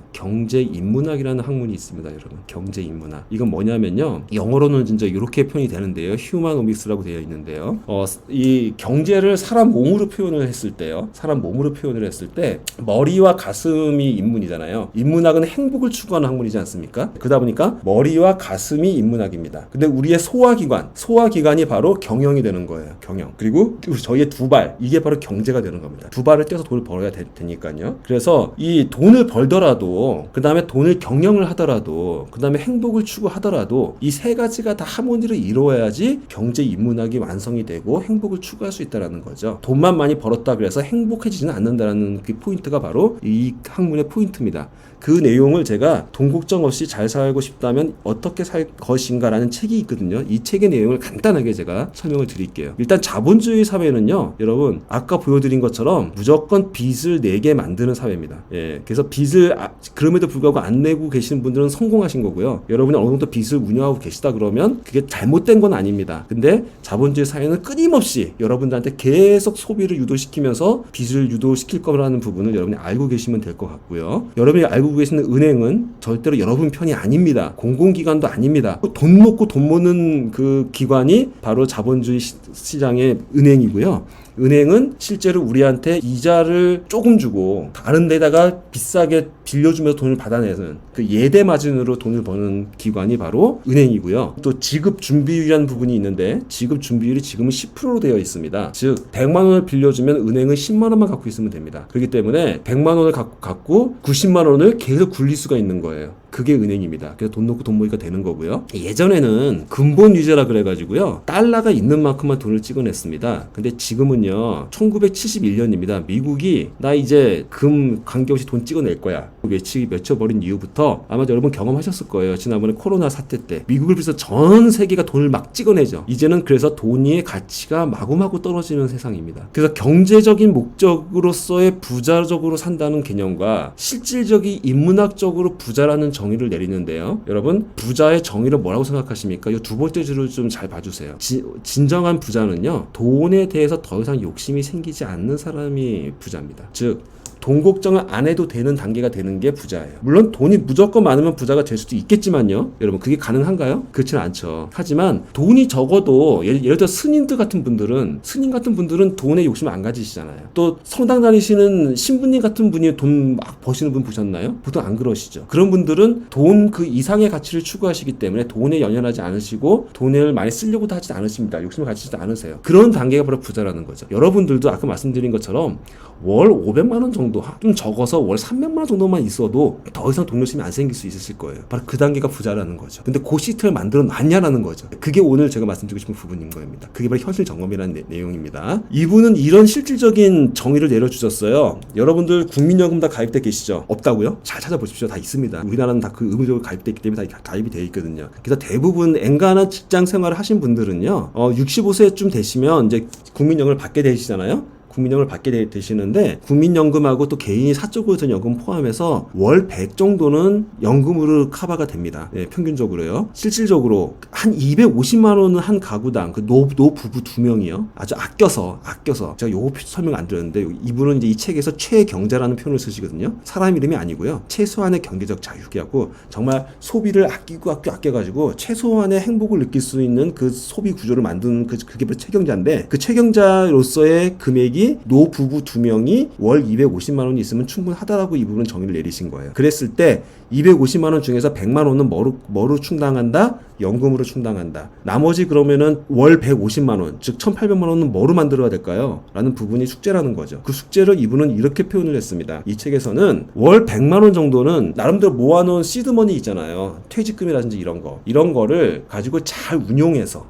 경제인문학이라는 학문이 있습니다, 여러분. 경제인문학. 이건 뭐냐면요. 영어로는 진짜 이렇게 표현이 되는데요. 휴머노믹스라고 되어 있는데요. 이 경제를 사람 몸으로 표현을 했을 때요. 사람 몸으로 표현을 했을 때 머리와 가슴이 인문이잖아요. 인문학은 행복을 추구하는 학문이지 않습니까? 그러다 보니까 머리와 가슴이 인문학입니다. 근데 우리의 소화기관이 바로 경영이 되는 거예요. 경영. 그리고 저희의 두 발, 이게 바로 경제가 되는 겁니다. 두 발을 떼서 돈을 벌어야 되니까요. 그래서 이 돈을 벌더라도, 그 다음에 돈을 경영을 하더라도, 그 다음에 행복을 추구하더라도 이 세 가지가 다 하모니를 이루어야지 경제 인문학이 완성이 되고 행복을 추구할 수 있다는 거죠. 돈만 많이 벌었다 그래서 행복해지지는 않는다는 그 포인트가 바로 이 학문의 포인트입니다. 그 내용을 제가 돈 걱정 없이 잘 살고 싶다면 어떻게 살 것인가라는 책이 있거든요. 이 책의 내용을 간단하게 제가 설명을 드릴게요. 일단 자본주의 사회는요, 여러분 아까 보여드린 것처럼 무조건 빚을 내게 만드는 사회입니다. 예, 그래서 빚을 그럼에도 불구하고 안 내고 계시는 분들은 성공하신 거고요. 여러분이 어느 정도 빚을 운영하고 계시다 그러면 그게 잘못된 건 아닙니다. 근데 자본주의 사회는 끊임없이 여러분들한테 계속 소비를 유도시키면서 빚을 유도시킬 거라는 부분을 여러분이 알고 계시면 될 것 같고요. 여러분이 알고 계시는 은행은 절대로 여러분 편이 아닙니다. 공공기관도 아닙니다. 돈 먹고 돈 모는 그 기관이 바로 자본주의 시장의 은행이고요. 은행은 실제로 우리한테 이자를 조금 주고 다른 데다가 비싸게 빌려주면서 돈을 받아내는 그 예대 마진으로 돈을 버는 기관이 바로 은행이고요. 또 지급 준비율이라는 부분이 있는데 지급 준비율이 지금은 10%로 되어 있습니다. 즉 100만 원을 빌려주면 은행은 10만 원만 갖고 있으면 됩니다. 그렇기 때문에 100만 원을 갖고 90만 원을 계속 굴릴 수가 있는 거예요. 그게 은행입니다. 그래서 돈 놓고 돈 모이가 되는 거고요. 예전에는 근본 유제라 그래가지고요. 달러가 있는 만큼만 돈을 찍어냈습니다. 근데 지금은요. 1971년입니다. 미국이 나 이제 금 관계없이 돈 찍어낼 거야. 예측이 맺혀버린 이후부터 아마 여러분 경험하셨을 거예요. 지난번에 코로나 사태 때 미국을 비해서 전 세계가 돈을 막 찍어내죠. 이제는 그래서 돈의 가치가 마구마구 떨어지는 세상입니다. 그래서 경제적인 목적으로서의 부자적으로 산다는 개념과 실질적인 인문학적으로 부자라는 정의를 내리는데요. 여러분 부자의 정의를 뭐라고 생각하십니까? 이 두 번째 줄을 좀 잘 봐주세요. 진정한 부자는요. 돈에 대해서 더 이상 욕심이 생기지 않는 사람이 부자입니다. 즉 돈 걱정을 안 해도 되는 단계가 되는 게 부자예요. 물론 돈이 무조건 많으면 부자가 될 수도 있겠지만요. 여러분 그게 가능한가요? 그렇지는 않죠. 하지만 돈이 적어도 예를 들어 스님 같은 분들은 돈에 욕심을 안 가지시잖아요. 또 성당 다니시는 신부님 같은 분이 돈 막 버시는 분 보셨나요? 보통 안 그러시죠. 그런 분들은 돈 그 이상의 가치를 추구하시기 때문에 돈에 연연하지 않으시고 돈을 많이 쓰려고도 하지 않으십니다. 욕심을 가지지도 않으세요. 그런 단계가 바로 부자라는 거죠. 여러분들도 아까 말씀드린 것처럼 월 500만 원 정도 좀 적어서 월 300만 원 정도만 있어도 더 이상 돈 욕심이 안 생길 수 있으실 거예요. 바로 그 단계가 부자라는 거죠. 근데 그 시스템을 만들어 놨냐라는 거죠. 그게 오늘 제가 말씀드리고 싶은 부분인 겁니다. 그게 바로 현실 점검이라는 내용입니다. 이분은 이런 실질적인 정의를 내려주셨어요. 여러분들 국민연금 다 가입돼 계시죠? 없다고요? 잘 찾아보십시오. 다 있습니다. 우리나라는 다 그 의무적으로 가입돼 있기 때문에 다 가입이 되어 있거든요. 그래서 대부분 엔간한 직장 생활을 하신 분들은요, 65세쯤 되시면 이제 국민연금을 받게 되시잖아요. 국민연금을 받게 되시는데 국민연금하고 또 개인이 사적으로 든 연금 포함해서 월 100 정도는 연금으로 커버가 됩니다. 네, 평균적으로요. 실질적으로 한 250만 원은 한 가구당 그 노부부 2명이요. 아주 아껴서 제가 요거 설명 안 드렸는데 이분은 이제 이 책에서 최경자라는 표현을 쓰시거든요. 사람 이름이 아니고요. 최소한의 경제적 자유하고 정말 소비를 아껴가지고 최소한의 행복을 느낄 수 있는 그 소비 구조를 만드는 그게 바로 최경자인데 그 최경자로서의 금액이 노부부 2명이 월 250만 원이 있으면 충분하다라고 이분은 정의를 내리신 거예요. 그랬을 때 250만 원 중에서 100만 원은 뭐로 충당한다? 연금으로 충당한다. 나머지 그러면은 월 150만 원, 즉 1,800만 원은 뭐로 만들어야 될까요? 라는 부분이 숙제라는 거죠. 그 숙제를 이분은 이렇게 표현을 했습니다. 이 책에서는 월 100만 원 정도는 나름대로 모아놓은 시드머니 있잖아요. 퇴직금이라든지 이런 거를 가지고 잘 운용해서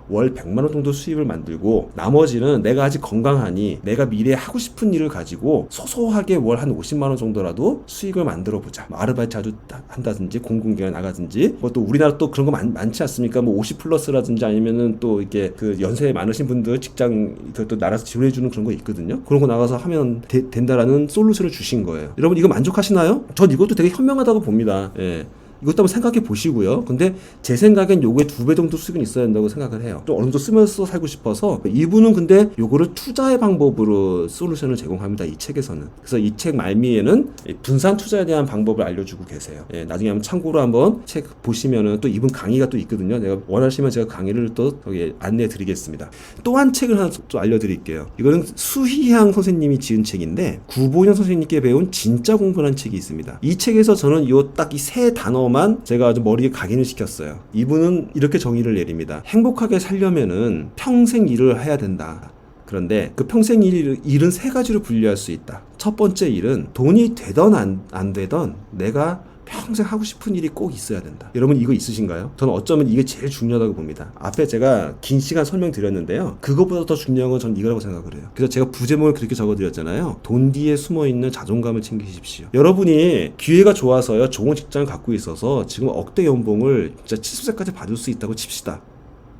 월 100만 원 정도 수입을 만들고 나머지는 내가 아직 건강하니 내가 미래에 하고 싶은 일을 가지고 소소하게 월 한 50만 원 정도라도 수익을 만들어 보자. 뭐 아르바이트 자주 한다든지 공공기관 나가든지 또 우리나라 또 그런 거 많지 않습니까? 뭐 50 플러스라든지 아니면은 또 이렇게 그 연세 많으신 분들 직장 또 나라에서 지원해주는 그런 거 있거든요. 그런 거 나가서 하면 된다라는 솔루션을 주신 거예요. 여러분 이거 만족하시나요? 전 이것도 되게 현명하다고 봅니다. 예. 이것도 한번 생각해 보시고요. 근데 제 생각엔 요거에 2배 정도 수익은 있어야 된다고 생각을 해요. 또 어느 정도 쓰면서 살고 싶어서 이분은 근데 요거를 투자의 방법으로 솔루션을 제공합니다. 이 책에서는. 그래서 이 책 말미에는 분산 투자에 대한 방법을 알려주고 계세요. 예, 나중에 한번 참고로 한번 책 보시면은 또 이분 강의가 또 있거든요. 내가 원하시면 제가 강의를 또 거기에 안내해 드리겠습니다. 또 한 책을 하나 또 알려드릴게요. 이거는 수희향 선생님이 지은 책인데 구보영 선생님께 배운 진짜 공부라는 책이 있습니다. 이 책에서 저는 요 딱 이 세 단어 만 제가 아주 머리에 각인을 시켰어요. 이분은 이렇게 정의를 내립니다. 행복하게 살려면은 평생 일을 해야 된다. 그런데 그 평생 일은 3가지로 분류할 수 있다. 첫 번째 일은 돈이 되던 안 되던 내가 평생 하고 싶은 일이 꼭 있어야 된다. 여러분 이거 있으신가요? 저는 어쩌면 이게 제일 중요하다고 봅니다. 앞에 제가 긴 시간 설명드렸는데요. 그것보다 더 중요한 건 저는 이거라고 생각을 해요. 그래서 제가 부제목을 그렇게 적어드렸잖아요. 돈 뒤에 숨어있는 자존감을 챙기십시오. 여러분이 기회가 좋아서요. 좋은 직장을 갖고 있어서 지금 억대 연봉을 진짜 70세까지 받을 수 있다고 칩시다.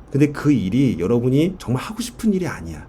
근데 그 일이 여러분이 정말 하고 싶은 일이 아니야.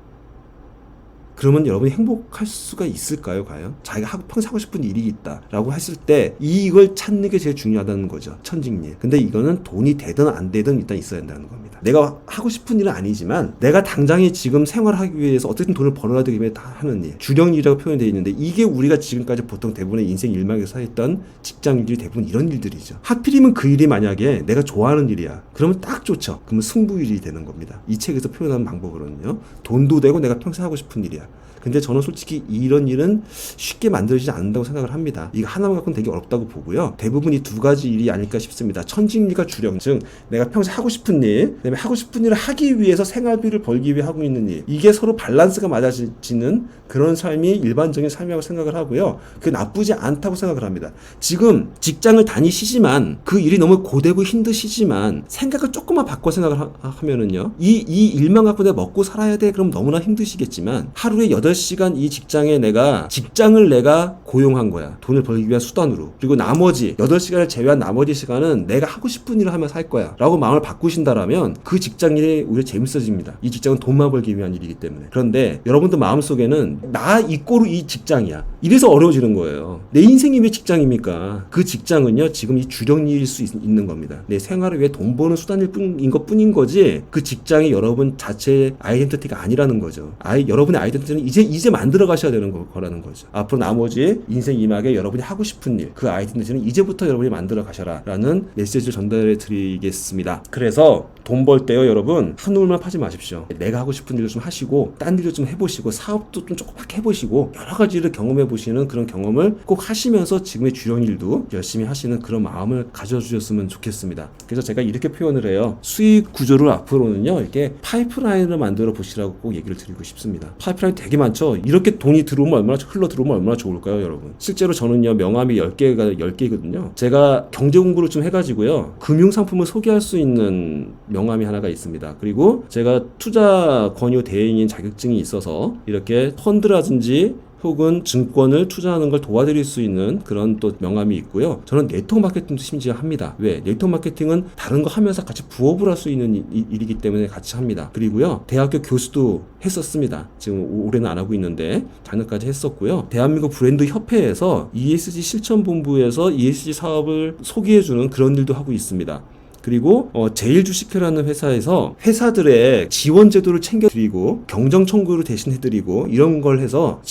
그러면 여러분이 행복할 수가 있을까요, 과연? 자기가 평생 하고 싶은 일이 있다라고 했을 때 이걸 찾는 게 제일 중요하다는 거죠. 천직일. 근데 이거는 돈이 되든 안 되든 일단 있어야 된다는 겁니다. 내가 하고 싶은 일은 아니지만 내가 당장에 지금 생활하기 위해서 어쨌든 돈을 벌어야 되기 위해 다 하는 일. 주령일이라고 표현되어 있는데 이게 우리가 지금까지 보통 대부분의 인생 일막에서 했던 직장일들이 대부분 이런 일들이죠. 하필이면 그 일이 만약에 내가 좋아하는 일이야. 그러면 딱 좋죠. 그러면 승부일이 되는 겁니다. 이 책에서 표현하는 방법으로는요. 돈도 되고 내가 평생 하고 싶은 일이야. 근데 저는 솔직히 이런 일은 쉽게 만들어지지 않는다고 생각을 합니다. 이거 하나만 갖고는 되게 어렵다고 보고요. 대부분 이 2가지 일이 아닐까 싶습니다. 천직일과 주령, 즉 내가 평생 하고 싶은 일, 그다음에 하고 싶은 일을 하기 위해서 생활비를 벌기 위해 하고 있는 일. 이게 서로 밸런스가 맞아지는 그런 삶이 일반적인 삶이라고 생각을 하고요. 그게 나쁘지 않다고 생각을 합니다. 지금 직장을 다니시지만 그 일이 너무 고되고 힘드시지만 생각을 조금만 바꿔 생각을 하면은요. 이 일만 갖고 내가 먹고 살아야 돼. 그럼 너무나 힘드시겠지만 하루에 8시간 이 직장을 내가 고용한 거야. 돈을 벌기 위한 수단으로. 그리고 나머지 8시간을 제외한 나머지 시간은 내가 하고 싶은 일을 하면서 할 거야. 라고 마음을 바꾸신다라면 그 직장일이 오히려 재밌어집니다. 이 직장은 돈만 벌기 위한 일이기 때문에. 그런데 여러분들 마음속에는 나 이꼬르 이 직장이야. 이래서 어려워지는 거예요. 내 인생이 왜 직장입니까? 그 직장은요, 지금 이 주력일일 수 있는 겁니다. 내 생활을 위해 돈 버는 수단인 것 뿐인 거지, 그 직장이 여러분 자체의 아이덴티티가 아니라는 거죠. 여러분의 아이덴티티는 이제 만들어 가셔야 되는 거라는 거죠. 앞으로 나머지 인생 이막에 여러분이 하고 싶은 일, 그 아이덴티티는 이제부터 여러분이 만들어 가셔라 라는 메시지를 전달해 드리겠습니다. 그래서 돈 벌 때요, 여러분 한우물만 파지 마십시오. 내가 하고 싶은 일을 좀 하시고 딴 일을 좀 해보시고 사업도 좀 조그맣게 해보시고 여러 가지를 경험해 보시는 그런 경험을 꼭 하시면서 지금의 주력 일도 열심히 하시는 그런 마음을 가져주셨으면 좋겠습니다. 그래서 제가 이렇게 표현을 해요. 수익 구조를 앞으로는요, 이렇게 파이프라인을 만들어 보시라고 꼭 얘기를 드리고 싶습니다. 파이프라인 되게 많죠. 이렇게 돈이 들어오면 흘러 들어오면 얼마나 좋을까요, 여러분? 실제로 저는요, 명함이 10개거든요. 제가 경제 공부를 좀 해가지고요, 금융 상품을 소개할 수 있는 명함이 하나가 있습니다. 그리고 제가 투자 권유 대행인 자격증이 있어서 이렇게 펀드라든지 혹은 증권을 투자하는 걸 도와드릴 수 있는 그런 또 명함이 있고요. 저는 네트워크 마케팅도 심지어 합니다. 왜? 네트워크 마케팅은 다른 거 하면서 같이 부업을 할 수 있는 일이기 때문에 같이 합니다. 그리고요, 대학교 교수도 했었습니다. 지금 올해는 안 하고 있는데 작년까지 했었고요. 대한민국 브랜드 협회에서 ESG 실천본부에서 ESG 사업을 소개해주는 그런 일도 하고 있습니다. 그리고 제일주식회라는 회사에서 회사들의 지원 제도를 챙겨드리고 경정 청구를 대신해드리고 이런 걸 해서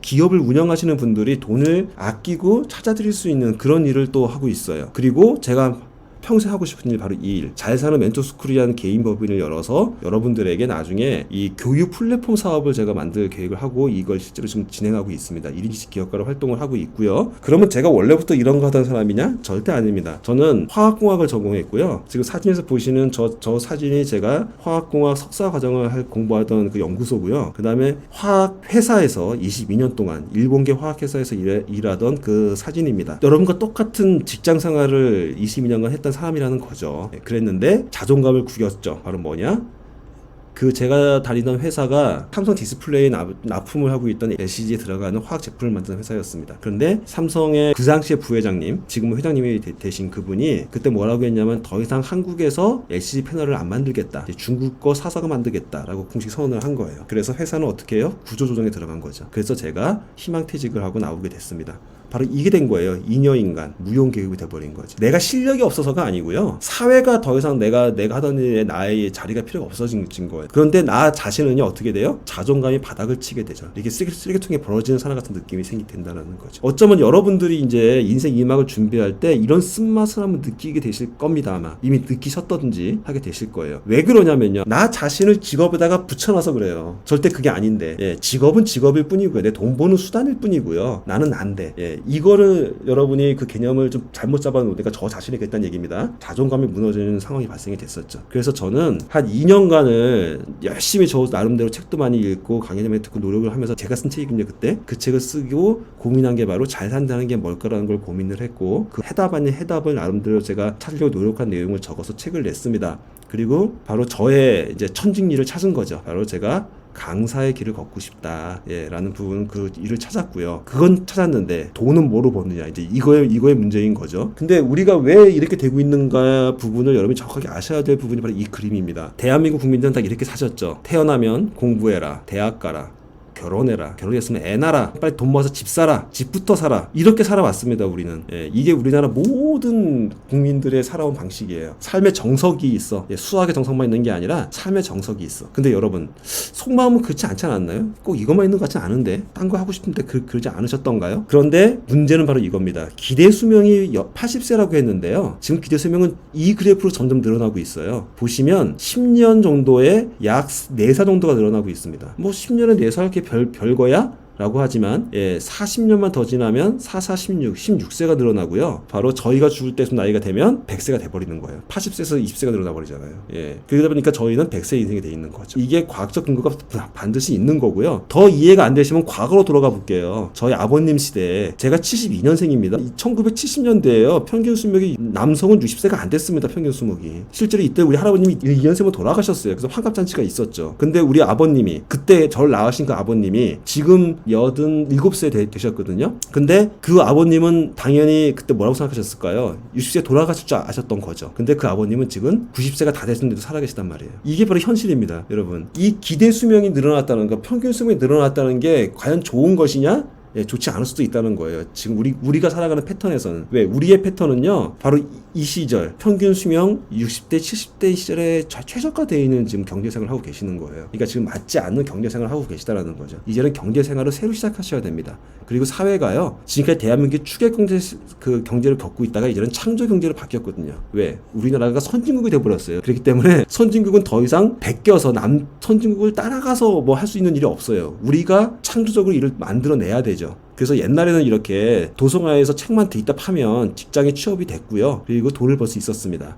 기업을 운영하시는 분들이 돈을 아끼고 찾아드릴 수 있는 그런 일을 또 하고 있어요. 그리고 제가 평생 하고 싶은 일 바로 이 일. 잘 사는 멘토스쿨이라는 개인 법인을 열어서 여러분들에게 나중에 이 교육 플랫폼 사업을 제가 만들 계획을 하고 이걸 실제로 지금 진행하고 있습니다. 1인시 기업가로 활동을 하고 있고요. 그러면 제가 원래부터 이런 거 하던 사람이냐? 절대 아닙니다. 저는 화학공학을 전공했고요. 지금 사진에서 보시는 저 사진이 제가 화학공학 석사 과정을 공부하던 그 연구소고요. 그 다음에 화학 회사에서 22년 동안 일본계 화학회사에서 일하던 그 사진입니다. 여러분과 똑같은 직장 생활을 22년간 했던 사람이라는 거죠. 그랬는데 자존감을 구겼죠. 바로 뭐냐? 제가 다니던 회사가 삼성 디스플레이 납품을 하고 있던 LCD에 들어가는 화학 제품을 만드는 회사였습니다. 그런데 삼성의 그 당시의 부회장님, 지금은 회장님이 되신 그분이 그때 뭐라고 했냐면 더 이상 한국에서 LCD 패널을 안 만들겠다. 중국 거 사서 만들겠다라고 공식 선언을 한 거예요. 그래서 회사는 어떻게 해요? 구조조정에 들어간 거죠. 그래서 제가 희망퇴직을 하고 나오게 됐습니다. 바로 이게 된 거예요. 잉여인간, 무용계급이 돼버린 거죠. 내가 실력이 없어서가 아니고요. 사회가 더 이상 내가 하던 일에 나의 자리가 필요가 없어진 거예요. 그런데 나 자신은요, 어떻게 돼요? 자존감이 바닥을 치게 되죠. 이게 쓰레기통에 벌어지는 사람 같은 느낌이 생긴다는 거죠. 어쩌면 여러분들이 이제 인생 2막을 준비할 때 이런 쓴맛을 한번 느끼게 되실 겁니다. 아마 이미 느끼셨던지 하게 되실 거예요. 왜 그러냐면요, 나 자신을 직업에다가 붙여놔서 그래요. 절대 그게 아닌데, 직업은 직업일 뿐이고요. 내 돈 버는 수단일 뿐이고요. 나는 난데, 이거를 여러분이 그 개념을 좀 잘못 잡아놓으니까 저 자신이 그랬다는 얘기입니다. 자존감이 무너지는 상황이 발생이 됐었죠. 그래서 저는 한 2년간을 열심히 저 나름대로 책도 많이 읽고 강의도 많이 듣고 노력을 하면서, 제가 쓴 책이군요. 그때 그 책을 쓰고 고민한 게 바로 잘 산다는 게 뭘까라는 걸 고민을 했고, 그 해답 아닌 해답을 나름대로 제가 찾으려고 노력한 내용을 적어서 책을 냈습니다. 그리고 바로 저의 이제 천직리를 찾은 거죠. 바로 제가 강사의 길을 걷고 싶다, 라는 부분, 그 일을 찾았고요. 그건 찾았는데 돈은 뭐로 버느냐, 이제 이거의 문제인 거죠. 근데 우리가 왜 이렇게 되고 있는가 부분을 여러분이 정확하게 아셔야 될 부분이 바로 이 그림입니다. 대한민국 국민들은 다 이렇게 사셨죠. 태어나면 공부해라, 대학 가라, 결혼해라, 결혼했으면 애 낳아라, 빨리 돈 모아서 집 사라, 집부터 사라, 이렇게 살아왔습니다. 우리는. 이게 우리나라 모든 국민들의 살아온 방식이에요. 삶의 정석이 있어. 수학의 정석만 있는 게 아니라 삶의 정석이 있어. 근데 여러분, 속마음은 그렇지 않지 않았나요? 꼭 이것만 있는 것 같진 않은데, 딴 거 하고 싶은데 그러지 않으셨던가요? 그런데 문제는 바로 이겁니다. 기대 수명이 80세라고 했는데요, 지금 기대 수명은 이 그래프로 점점 늘어나고 있어요. 보시면 10년 정도에 약 4살 정도가 늘어나고 있습니다. 뭐 10년에 4살 이렇게 별거야? 라고 하지만 40년만 더 지나면 16세가 늘어나고요. 바로 저희가 죽을 때쯤 나이가 되면 100세가 돼버리는 거예요. 80세에서 20세가 늘어나 버리잖아요. 그러다 보니까 저희는 100세 인생이 돼 있는 거죠. 이게 과학적 근거가 반드시 있는 거고요. 더 이해가 안 되시면 과거로 돌아가 볼게요. 저희 아버님 시대에, 제가 72년생입니다. 1970년대에요. 평균 수명이 남성은 60세가 안 됐습니다. 평균 수명이. 실제로 이때 우리 할아버님이 2년생으로 돌아가셨어요. 그래서 환갑잔치가 있었죠. 근데 우리 아버님이, 그때 저를 낳으신 그 아버님이 지금 87세 되셨거든요. 근데 그 아버님은 당연히 그때 뭐라고 생각하셨을까요? 60세 돌아가실 줄 아셨던 거죠. 근데 그 아버님은 지금 90세가 다 됐는데도 살아계시단 말이에요. 이게 바로 현실입니다, 여러분. 이 기대 수명이 늘어났다는 거, 평균 수명이 늘어났다는 게 과연 좋은 것이냐? 좋지 않을 수도 있다는 거예요. 지금 우리가 살아가는 패턴에서는. 왜? 우리의 패턴은요, 바로 이 시절, 평균 수명 60대, 70대 시절에 최저가되어 있는 지금 경제생활을 하고 계시는 거예요. 그러니까 지금 맞지 않는 경제생활을 하고 계시다라는 거죠. 이제는 경제생활을 새로 시작하셔야 됩니다. 그리고 사회가요, 지금까지 대한민국이 추계 경제를 겪고 있다가 이제는 창조 경제로 바뀌었거든요. 왜? 우리나라가 선진국이 돼버렸어요. 그렇기 때문에 선진국은 더 이상 베껴서 선진국을 따라가서 뭐 할 수 있는 일이 없어요. 우리가 창조적으로 일을 만들어내야 되죠. 그래서 옛날에는 이렇게 도서관에서 책만 있다 파면 직장에 취업이 됐고요. 그리고 돈을 벌 수 있었습니다.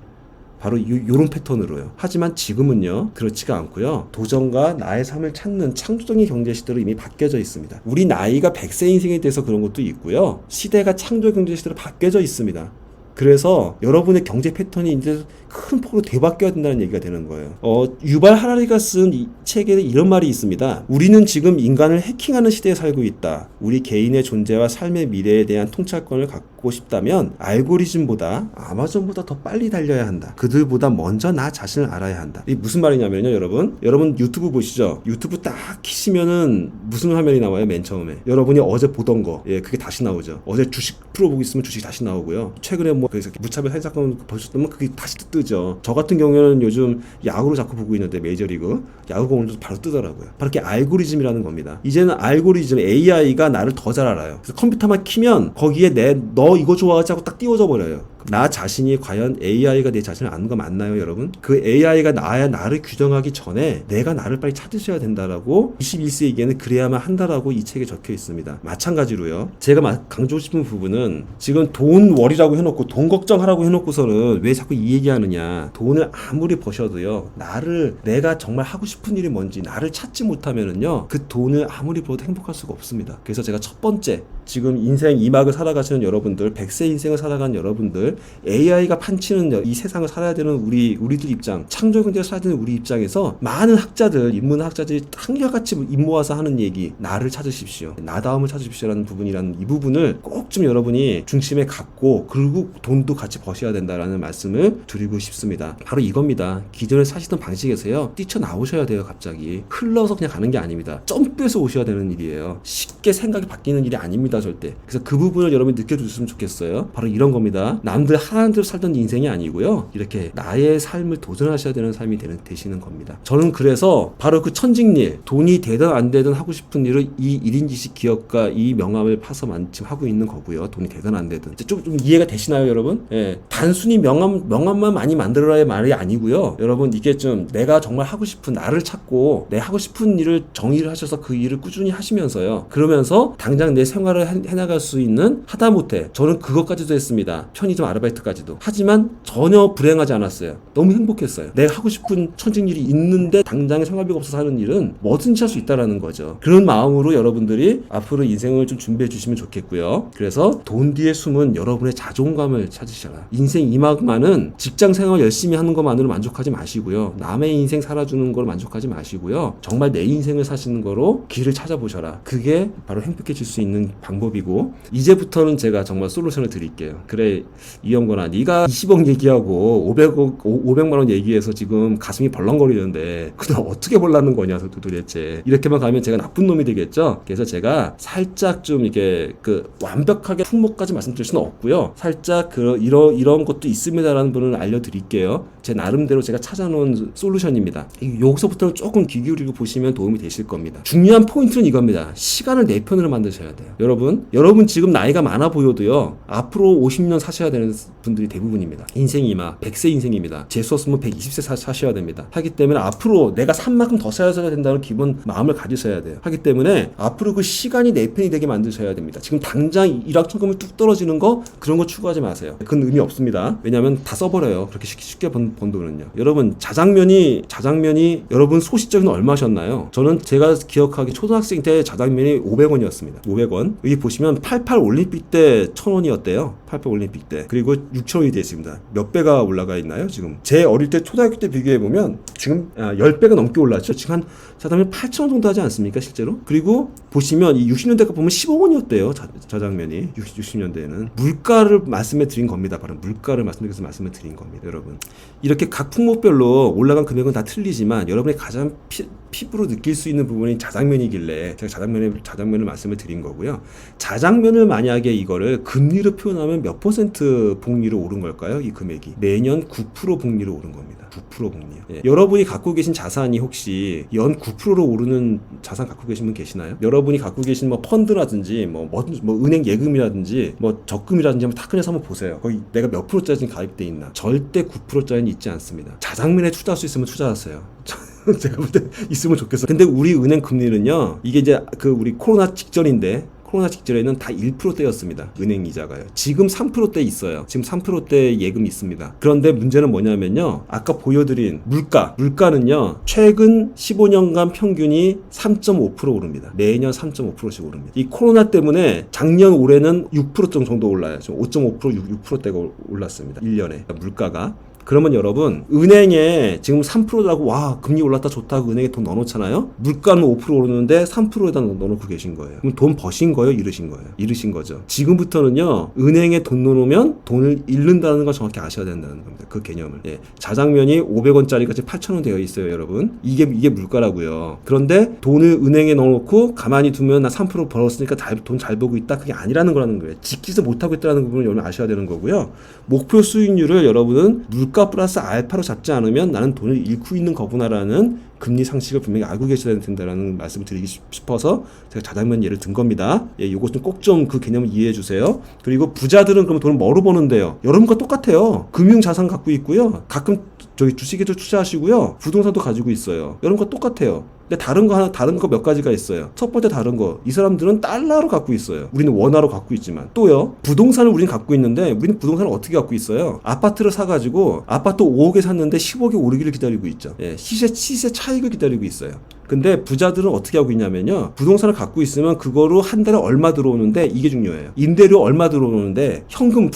바로 요런 패턴으로요. 하지만 지금은요, 그렇지가 않고요. 도전과 나의 삶을 찾는 창조적인 경제 시대로 이미 바뀌어져 있습니다. 우리 나이가 100세 인생에 대해서 그런 것도 있고요. 시대가 창조 경제 시대로 바뀌어져 있습니다. 그래서 여러분의 경제 패턴이 이제 큰 폭으로 되바뀌어야 된다는 얘기가 되는 거예요. 유발 하라리가 쓴 이 책에 이런 말이 있습니다. 우리는 지금 인간을 해킹하는 시대에 살고 있다. 우리 개인의 존재와 삶의 미래에 대한 통찰권을 갖고 싶다면 알고리즘보다 아마존보다 더 빨리 달려야 한다. 그들보다 먼저 나 자신을 알아야 한다. 이게 무슨 말이냐면요, 여러분 유튜브 보시죠. 유튜브 딱 키시면은 무슨 화면이 나와요? 맨 처음에 여러분이 어제 보던 거, 그게 다시 나오죠. 어제 주식 풀어보고 있으면 주식 다시 나오고요. 최근에 뭐 그래서 무차별 살인사건 보셨다면 그게 다시 뜨죠. 저 같은 경우에는 요즘 야구를 자꾸 보고 있는데 메이저리그 야구가 오늘도 바로 뜨더라고요. 바로 이렇게 알고리즘이라는 겁니다. 이제는 알고리즘 AI가 나를 더 잘 알아요. 그래서 컴퓨터만 키면 거기에 너 이거 좋아하지 하고 딱 띄워져 버려요. 나 자신이 과연 AI가 내 자신을 아는 거 맞나요, 여러분? 그 AI가 나를 규정하기 전에 내가 나를 빨리 찾으셔야 된다라고 21세기에는 그래야만 한다라고 이 책에 적혀 있습니다. 마찬가지로요. 제가 강조하고 싶은 부분은 지금 돈 월이라고 해놓고 돈 걱정하라고 해놓고서는 왜 자꾸 이 얘기하느냐. 돈을 아무리 버셔도요. 내가 정말 하고 싶은 일이 뭔지 나를 찾지 못하면은요. 그 돈을 아무리 벌어도 행복할 수가 없습니다. 그래서 제가 첫 번째 지금 인생 2막을 살아가시는 여러분들, 100세 인생을 살아가는 여러분들, AI가 판치는 이 세상을 살아야 되는 우리들 입장, 창조경제를 살아야 되는 우리 입장에서 많은 학자들, 인문학자들이 한결같이 입 모아서 하는 얘기, 나를 찾으십시오. 나다움을 찾으십시오라는 부분이라는 이 부분을 꼭 좀 여러분이 중심에 갖고 그리고 돈도 같이 버셔야 된다라는 말씀을 드리고 싶습니다. 바로 이겁니다. 기존에 사시던 방식에서요. 뛰쳐나오셔야 돼요. 갑자기. 흘러서 그냥 가는 게 아닙니다. 점프해서 오셔야 되는 일이에요. 쉽게 생각이 바뀌는 일이 아닙니다. 절대. 그래서 그 부분을 여러분이 느껴주셨으면 좋겠어요. 바로 이런 겁니다. 남들 하나는 대로 살던 인생이 아니고요. 이렇게 나의 삶을 도전하셔야 되는 삶이 되시는 겁니다. 저는 그래서 바로 그 천직일, 돈이 되든 안 되든 하고 싶은 일을 이 1인 지식 기업가 이 명함을 파서 지금 하고 있는 거고요. 돈이 되든 안 되든. 좀 이해가 되시나요, 여러분? 단순히 명함만 많이 만들어라의 말이 아니고요. 여러분, 이게 좀 내가 정말 하고 싶은 나를 찾고 내 하고 싶은 일을 정의를 하셔서 그 일을 꾸준히 하시면서요. 그러면서 당장 내 생활을 해나갈 수 있는 하다못해 저는 그것까지도 했습니다. 편의점 아르바이트까지도. 하지만 전혀 불행하지 않았어요. 너무 행복했어요. 내가 하고 싶은 천직일이 있는데 당장에 생활비가 없어서 하는 일은 뭐든지 할 수 있다라는 거죠. 그런 마음으로 여러분들이 앞으로 인생을 좀 준비해 주시면 좋겠고요. 그래서 돈 뒤에 숨은 여러분의 자존감을 찾으셔라. 인생 2막만은 직장 생활 열심히 하는 것만으로 만족하지 마시고요. 남의 인생 살아주는 걸 만족하지 마시고요. 정말 내 인생을 사시는 거로 길을 찾아보셔라. 그게 바로 행복해질 수 있는 방법이고, 이제부터는 제가 정말 솔루션을 드릴게요. 그래, 이영건아, 네가 20억 얘기하고 500만 원 얘기해서 지금 가슴이 벌렁거리는데 그냥 어떻게 벌라는 거냐 도대체. 이렇게만 가면 제가 나쁜 놈이 되겠죠. 그래서 제가 살짝 좀 이게 완벽하게 품목까지 말씀드릴 수는 없고요. 살짝 이런 것도 있습니다라는 분을 알려드릴게요. 제 나름대로 제가 찾아놓은 솔루션입니다. 여기서부터는 조금 귀 기울이고 보시면 도움이 되실 겁니다. 중요한 포인트는 이겁니다. 시간을 내 편으로 만드셔야 돼요. 여러분 지금 나이가 많아 보여도요. 앞으로 50년 사셔야 되는 분들이 대부분입니다. 인생이 100세 인생입니다. 재수 없으면 120세 사셔야 됩니다. 하기 때문에 앞으로 내가 산 만큼 더 써야 된다는 기본 마음을 가지셔야 돼요. 하기 때문에 앞으로 그 시간이 내 편이 되게 만드셔야 됩니다. 지금 당장 일확천금이 뚝 떨어지는 거 그런 거 추구하지 마세요. 그건 의미 없습니다. 왜냐하면 다 써버려요. 그렇게 쉽게 번 돈은요. 여러분 자장면이 여러분 소시적인 얼마셨나요? 저는 제가 기억하기 초등학생 때 자장면이 500원이었습니다. 500원. 여기 보시면 88 올림픽 때 1000원이었대요. 88 올림픽 때. 그리고 6,000원이 됐습니다. 몇 배가 올라가 있나요, 지금? 제 어릴 때 초등학교 때 비교해보면 지금 10배가 넘게 올랐죠. 지금 한 자장면 8,000원 정도 하지 않습니까, 실제로? 그리고 보시면 이 60년대가 보면 15원이었대요. 자장면이. 60년대에는. 물가를 말씀해 드린 겁니다. 바로 물가를 말씀드려서 말씀을 드린 겁니다, 여러분. 이렇게 각 품목별로 올라간 금액은 다 틀리지만 여러분이 가장 피부로 느낄 수 있는 부분이 자장면이길래 제가 자장면을 말씀을 드린 거고요. 자장면을 만약에 이거를 금리로 표현하면 몇 퍼센트 복리로 오른 걸까요? 이 금액이 매년 9% 복리로 오른 겁니다. 9% 복리요. 여러분이 갖고 계신 자산이 혹시 연 9%로 오르는 자산 갖고 계신 분 계시나요? 여러분이 갖고 계신 펀드라든지 뭐 은행 예금이라든지 적금이라든지 한번 탁근해서 한번 보세요. 거기 내가 몇 프로짜리 가입돼 있나? 절대 9%짜리는 있지 않습니다. 자장면에 투자할 수 있으면 투자하세요. 제가 볼 때 있으면 좋겠어요. 근데 우리 은행 금리는요, 이게 이제 우리 코로나 직전인데 코로나 직전에는 다 1%대였습니다. 은행 이자가요. 지금 3%대 있어요. 지금 3%대 예금이 있습니다. 그런데 문제는 뭐냐면요. 아까 보여드린 물가는요. 최근 15년간 평균이 3.5% 오릅니다. 매년 3.5%씩 오릅니다. 이 코로나 때문에 작년 올해는 6% 정도 올라요. 지금 5.5% 6%대가 올랐습니다. 1년에 물가가. 그러면 여러분 은행에 지금 3%라고 와 금리 올랐다 좋다고 은행에 돈 넣어놓잖아요. 물가는 5% 오르는데 3%에다 넣어놓고 계신 거예요. 그럼 돈 버신 거예요? 잃으신 거예요? 잃으신 거죠. 지금부터는요 은행에 돈 넣어놓으면 돈을 잃는다는 걸 정확히 아셔야 된다는 겁니다. 그 개념을. 예. 자장면이 500원짜리가 지금 8,000원 되어 있어요 여러분. 이게 물가라고요. 그런데 돈을 은행에 넣어놓고 가만히 두면 나 3% 벌었으니까 돈 잘 벌고 있다. 그게 아니라는 거라는 거예요. 지키지 못하고 있다는 부분을 여러분 아셔야 되는 거고요. 목표 수익률을 여러분은 물가 플러스 알파로 잡지 않으면 나는 돈을 잃고 있는 거구나라는 금리 상식을 분명히 알고 계셔야 된다라는 말씀을 드리고 싶어서 제가 자장면 예를 든 겁니다. 예, 이것은 꼭 좀 그 개념을 이해해 주세요. 그리고 부자들은 그럼 돈을 뭐로 버는데요? 여러분과 똑같아요. 금융자산 갖고 있고요. 가끔 저기 주식에도 투자하시고요. 부동산도 가지고 있어요. 여러분과 똑같아요. 근데 다른 거 몇 가지가 있어요. 첫 번째 다른 거. 이 사람들은 달러로 갖고 있어요. 우리는 원화로 갖고 있지만. 또요. 부동산을 우리는 갖고 있는데 우리는 부동산을 어떻게 갖고 있어요? 아파트를 사가지고 아파트 5억에 샀는데 10억에 오르기를 기다리고 있죠. 예, 시세 차익을 기다리고 있어요. 근데 부자들은 어떻게 하고 있냐면요. 부동산을 갖고 있으면 그거로 한 달에 얼마 들어오는데 이게 중요해요. 임대료 얼마 들어오는데 현금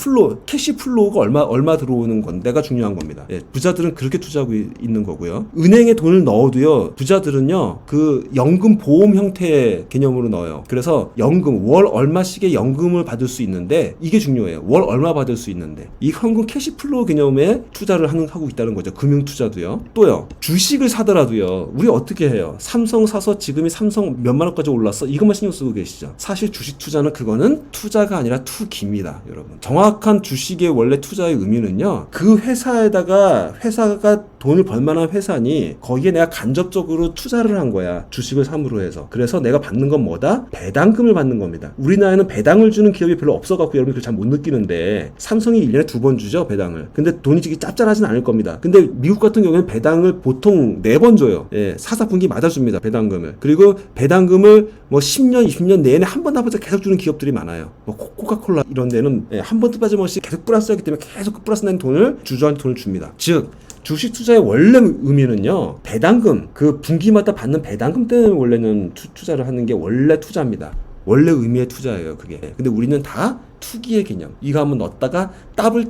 캐시 플로우가 얼마 들어오는 건데가 중요한 겁니다. 예, 부자들은 그렇게 투자하고 있는 거고요. 은행에 돈을 넣어도요. 부자들은요. 그 연금 보험 형태의 개념으로 넣어요. 그래서 연금 월 얼마씩의 연금을 받을 수 있는데 이게 중요해요. 월 얼마 받을 수 있는데 이 현금 캐시 플로우 개념에 투자를 하고 있다는 거죠. 금융 투자도요. 또요. 주식을 사더라도요. 우리 어떻게 해요? 삼성 사서 지금이 삼성 몇만 원까지 올랐어. 이것만 신경 쓰고 계시죠. 사실 주식 투자는 그거는 투자가 아니라 투기입니다. 여러분. 정확한 주식의 원래 투자의 의미는요. 그 회사가 돈을 벌만한 회사니 거기에 내가 간접적으로 투자를 한 거야. 주식을 삼으로 해서. 그래서 내가 받는 건 뭐다? 배당금을 받는 겁니다. 우리나라에는 배당을 주는 기업이 별로 없어갖고 여러분이 그걸 잘 못 느끼는데 삼성이 1년에 2번 주죠. 배당을. 근데 돈이 짭짤하진 않을 겁니다. 근데 미국 같은 경우에는 배당을 보통 4번 줘요. 예, 사사분기 맞아줍니다. 배당금을. 그리고 배당금을 뭐 10년, 20년 내내 한 번도 계속 주는 기업들이 많아요. 뭐 코카콜라 이런 데는 한 번도 빠짐없이 계속 플러스하기 때문에 계속 그 플러스 낸 돈을 주주한테 돈을 줍니다. 즉 주식 투자의 원래 의미는요. 배당금, 그 분기마다 받는 배당금 때문에 원래는 투자를 하는 게 원래 투자입니다. 원래 의미의 투자예요, 그게. 근데 우리는 다 투기의 개념. 이거 한번 넣었다가 따블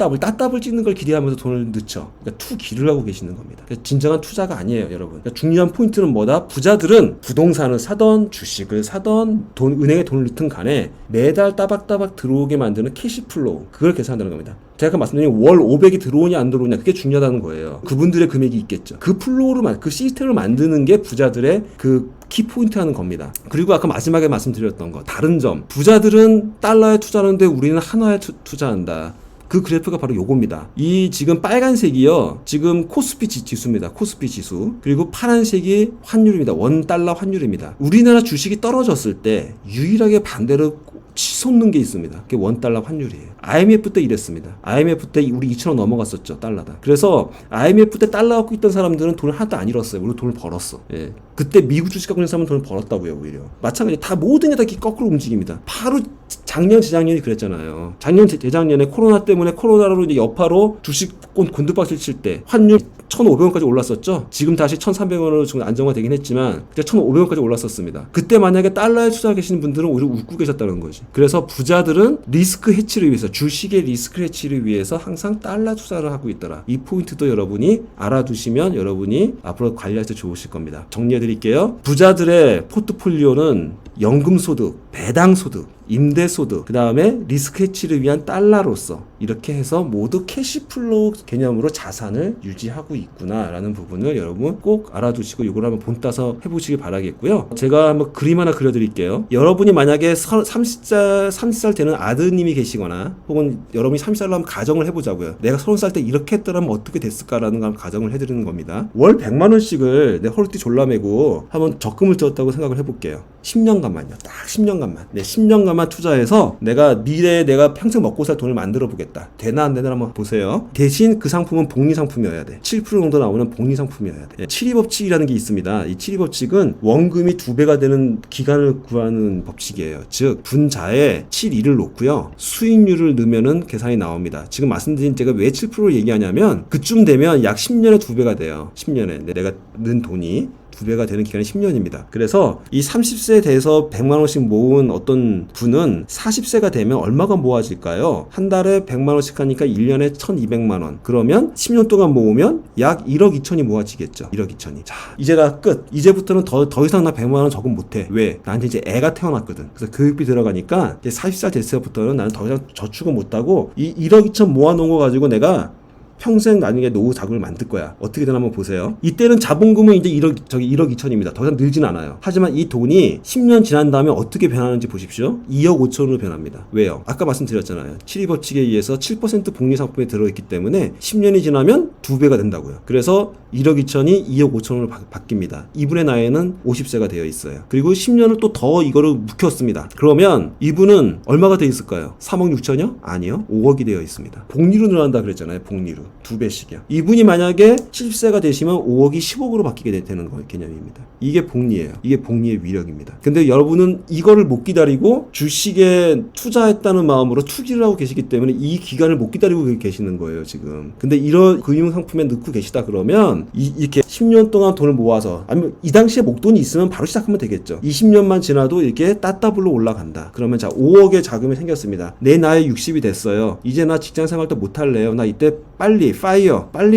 찍는 걸 기대하면서 돈을 넣죠. 그러니까 투기를 하고 계시는 겁니다. 그러니까 진정한 투자가 아니에요, 여러분. 그러니까 중요한 포인트는 뭐다? 부자들은 부동산을 사던 주식을 사던 은행에 돈을 넣든 간에 매달 따박따박 들어오게 만드는 캐시플로우. 그걸 계산한다는 겁니다. 제가 아까 말씀드린 월 500이 들어오냐 안 들어오냐 그게 중요하다는 거예요. 그분들의 금액이 있겠죠. 그 플로우를 그 시스템을 만드는 게 부자들의 그 키포인트 하는 겁니다. 그리고 아까 마지막에 말씀드렸던 거 다른 점. 부자들은 달러에 투자하는데 우리는 한화에 투자한다. 그 그래프가 바로 요겁니다. 이 지금 빨간색이요. 지금 코스피 지수입니다. 코스피 지수. 그리고 파란색이 환율입니다. 원달러 환율입니다. 우리나라 주식이 떨어졌을 때 유일하게 반대로 치솟는 게 있습니다. 그게 원달러 환율이에요. IMF 때 이랬습니다. IMF 때 우리 2,000원 넘어갔었죠. 달러다. 그래서 IMF 때 달러 갖고 있던 사람들은 돈을 하나도 안 잃었어요. 우리 돈을 벌었어. 예. 그때 미국 주식 갖고 있는 사람은 돈을 벌었다고요. 오히려. 마찬가지 다 모든 게 다 거꾸로 움직입니다. 바로 작년, 재작년이 그랬잖아요. 작년, 재작년에 코로나 때문에 코로나로 이제 여파로 주식 곤두박질 칠 때 환율 1,500원까지 올랐었죠. 지금 다시 1,300원으로 지금 안정화되긴 했지만 그때 1,500원까지 올랐었습니다. 그때 만약에 달러에 투자하고 계시는 분들은 오히려 웃고 계셨다는 거지. 그래서 부자들은 리스크 해치를 위해서 주식의 리스크 해치를 위해서 항상 달러 투자를 하고 있더라. 이 포인트도 여러분이 알아두시면 여러분이 앞으로 관리할 때 좋으실 겁니다. 정리해 드릴게요. 부자들의 포트폴리오는 연금소득, 배당소득, 임대소득, 그 다음에 리스크 해치를 위한 달러로서 이렇게 해서 모두 캐시플로우 개념으로 자산을 유지하고 있구나라는 부분을 여러분 꼭 알아두시고 이걸 한번 본따서 해보시기 바라겠고요. 제가 한번 그림 하나 그려드릴게요. 여러분이 만약에 30살 되는 아드님이 계시거나 혹은 여러분이 30살로 한번 가정을 해보자고요. 내가 30살 때 이렇게 했더라면 어떻게 됐을까라는 걸 가정을 해드리는 겁니다. 월 100만 원씩을 내 허리띠 졸라매고 한번 적금을 들었다고 생각을 해볼게요. 10년간만요. 딱 10년간만. 네, 10년간만 투자해서 내가 미래에 내가 평생 먹고 살 돈을 만들어 보겠다. 되겠다. 되나 안 되나 한번 보세요. 대신 그 상품은 복리 상품이어야 돼. 7% 정도 나오는 복리 상품이어야 돼. 7위 법칙이라는 게 있습니다. 이 7위 법칙은 원금이 2배가 되는 기간을 구하는 법칙이에요. 즉 분자에 7위를 놓고요. 수익률을 넣으면은 계산이 나옵니다. 지금 말씀드린 제가 왜 7%를 얘기하냐면 그쯤 되면 약 10년에 2배가 돼요. 10년에 내가 넣은 돈이 2배가 되는 기간이 10년입니다. 그래서 이 30세에 대해서 100만 원씩 모은 어떤 분은 40세가 되면 얼마가 모아질까요? 한 달에 100만 원씩 하니까 1년에 1200만 원. 그러면 10년 동안 모으면 약 1억 2천이 모아지겠죠. 1억 2천이. 자, 이제 나 끝. 이제부터는 더 이상 나 100만 원 적응 못해. 왜? 나한테 이제 애가 태어났거든. 그래서 교육비 들어가니까 이제 40살 됐을 때부터는 나는 더 이상 저축을 못하고 이 1억 2천 모아놓은 거 가지고 내가 평생 나중에 노후 자금을 만들 거야. 어떻게 되나 한번 보세요. 이때는 자본금은 이제 1억 2천입니다. 더 이상 늘진 않아요. 하지만 이 돈이 10년 지난 다음에 어떻게 변하는지 보십시오. 2억 5천으로 변합니다. 왜요? 아까 말씀드렸잖아요. 7위 법칙에 의해서 7% 복리 상품에 들어있기 때문에 10년이 지나면 2배가 된다고요. 그래서 1억 2천이 2억 5천으로 바뀝니다. 이분의 나이는 50세가 되어 있어요. 그리고 10년을 또 더 이거를 묵혔습니다. 그러면 이분은 얼마가 되어 있을까요? 3억 6천이요? 아니요. 5억이 되어 있습니다. 복리로 늘어난다 그랬잖아요. 복리로. 2배씩이요. 이분이 만약에 70세가 되시면 5억이 10억으로 바뀌게 되는 개념입니다. 이게 복리예요. 이게 복리의 위력입니다. 근데 여러분은 이거를 못 기다리고 주식에 투자했다는 마음으로 투기를 하고 계시기 때문에 이 기간을 못 기다리고 계시는 거예요, 지금. 근데 이런 금융상품에 넣고 계시다 그러면 이렇게 10년 동안 돈을 모아서 아니면 이 당시에 목돈이 있으면 바로 시작하면 되겠죠. 20년만 지나도 이렇게 따따블로 올라간다. 그러면 자 5억의 자금이 생겼습니다. 내 나이 60이 됐어요. 이제 나 직장생활도 못할래요. 나 이때 빨리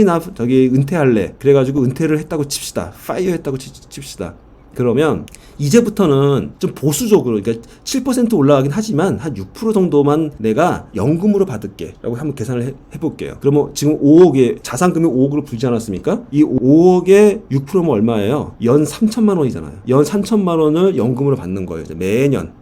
나 저기 은퇴할래. 그래가지고 은퇴를 했다고 칩시다. 파이어 했다고 칩시다. 그러면 이제부터는 좀 보수적으로 그러니까 7% 올라가긴 하지만 한 6% 정도만 내가 연금으로 받을게 라고 한번 계산을 해볼게요. 그러면 지금 5억에 자산금이 5억으로 불지 않았습니까? 이 5억에 6%면 얼마예요? 연 3천만 원이잖아요. 연 3천만 원을 연금으로 받는 거예요. 이제 매년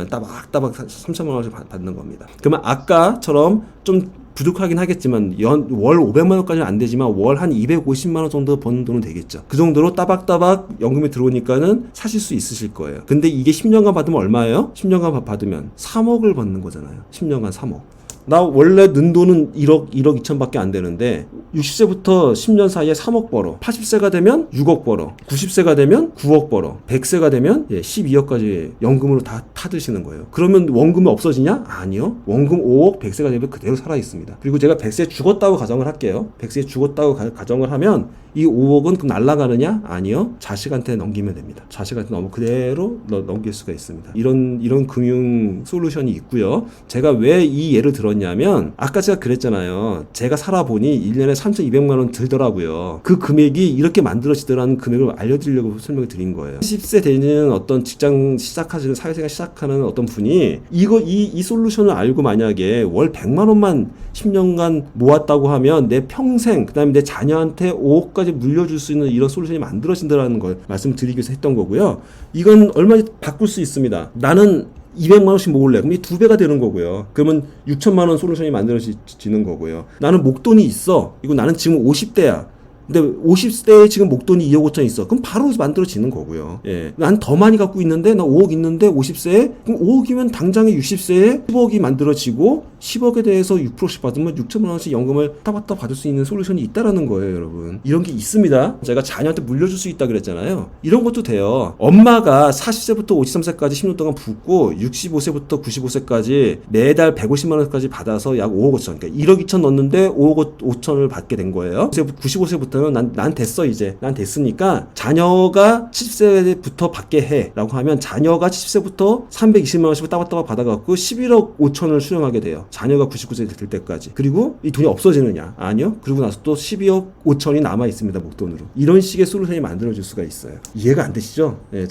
따박따박 3천만 원을 받는 겁니다. 그러면 아까처럼 좀 부족하긴 하겠지만 월 500만 원까지는 안 되지만 월 한 250만 원 정도 버는 돈은 되겠죠. 그 정도로 따박따박 연금이 들어오니까는 사실 수 있으실 거예요. 근데 이게 10년간 받으면 얼마예요? 10년간 받으면 3억을 받는 거잖아요. 10년간 3억. 나 원래 는 돈은 1억 2천밖에 안 되는데 60세부터 10년 사이에 3억 벌어. 80세가 되면 6억 벌어. 90세가 되면 9억 벌어. 100세가 되면 12억까지 연금으로 다 타드시는 거예요. 그러면 원금이 없어지냐? 아니요. 원금 5억 100세가 되면 그대로 살아 있습니다. 그리고 제가 100세에 죽었다고 가정을 할게요. 100세에 죽었다고 가정을 하면 이 5억은 그럼 날아가느냐? 아니요. 자식한테 넘기면 됩니다. 자식한테 그대로 넘길 수가 있습니다. 이런 금융 솔루션이 있고요. 제가 왜 이 예를 들었냐면 아까 제가 그랬잖아요. 제가 살아보니 1년에 3,200만 원 들더라고요. 그 금액이 이렇게 만들어지더라는 금액을 알려드리려고 설명을 드린 거예요. 10세 되는 어떤 직장 시작하시는 사회생활 시작하는 어떤 분이 이 솔루션을 알고 만약에 월 100만 원만 10년간 모았다고 하면 내 평생 그다음에 내 자녀한테 5억까지 물려줄 수 있는 이런 솔루션이 만들어진다는 걸 말씀드리기 위해서 했던 거고요. 이건 얼마든지 바꿀 수 있습니다. 나는 200만 원씩 모을래. 그럼 이 2배가 되는 거고요. 그러면 6천만 원 솔루션이 만들어지는 거고요. 나는 목돈이 있어. 이거 나는 지금 50대야. 근데 50세에 지금 목돈이 2억 5천 있어. 그럼 바로 만들어지는 거고요. 예. 난 더 많이 갖고 있는데, 나 5억 있는데, 50세에? 그럼 5억이면 당장에 60세에 10억이 만들어지고, 10억에 대해서 6%씩 받으면 6천만 원씩 연금을 따박따박 받을 수 있는 솔루션이 있다라는 거예요, 여러분. 이런 게 있습니다. 제가 자녀한테 물려줄 수 있다 그랬잖아요. 이런 것도 돼요. 엄마가 40세부터 53세까지 10년 동안 붓고, 65세부터 95세까지 매달 150만 원까지 받아서 약 5억 5천. 그러니까 1억 2천 넣었는데 5억 5천을 받게 된 거예요. 95세부터 난 됐어 이제. 난 됐으니까 자녀가 70세부터 받게 해 라고 하면 자녀가 70세부터 320만 원씩을 따박따박 받아갖고 11억 5천을 수령하게 돼요. 자녀가 99세 될 때까지. 그리고 이 돈이 없어지느냐? 아니요. 그리고 나서 또 12억 5천이 남아있습니다. 목돈으로. 이런 식의 솔루션이 만들어질 수가 있어요. 이해가 안 되시죠? 예.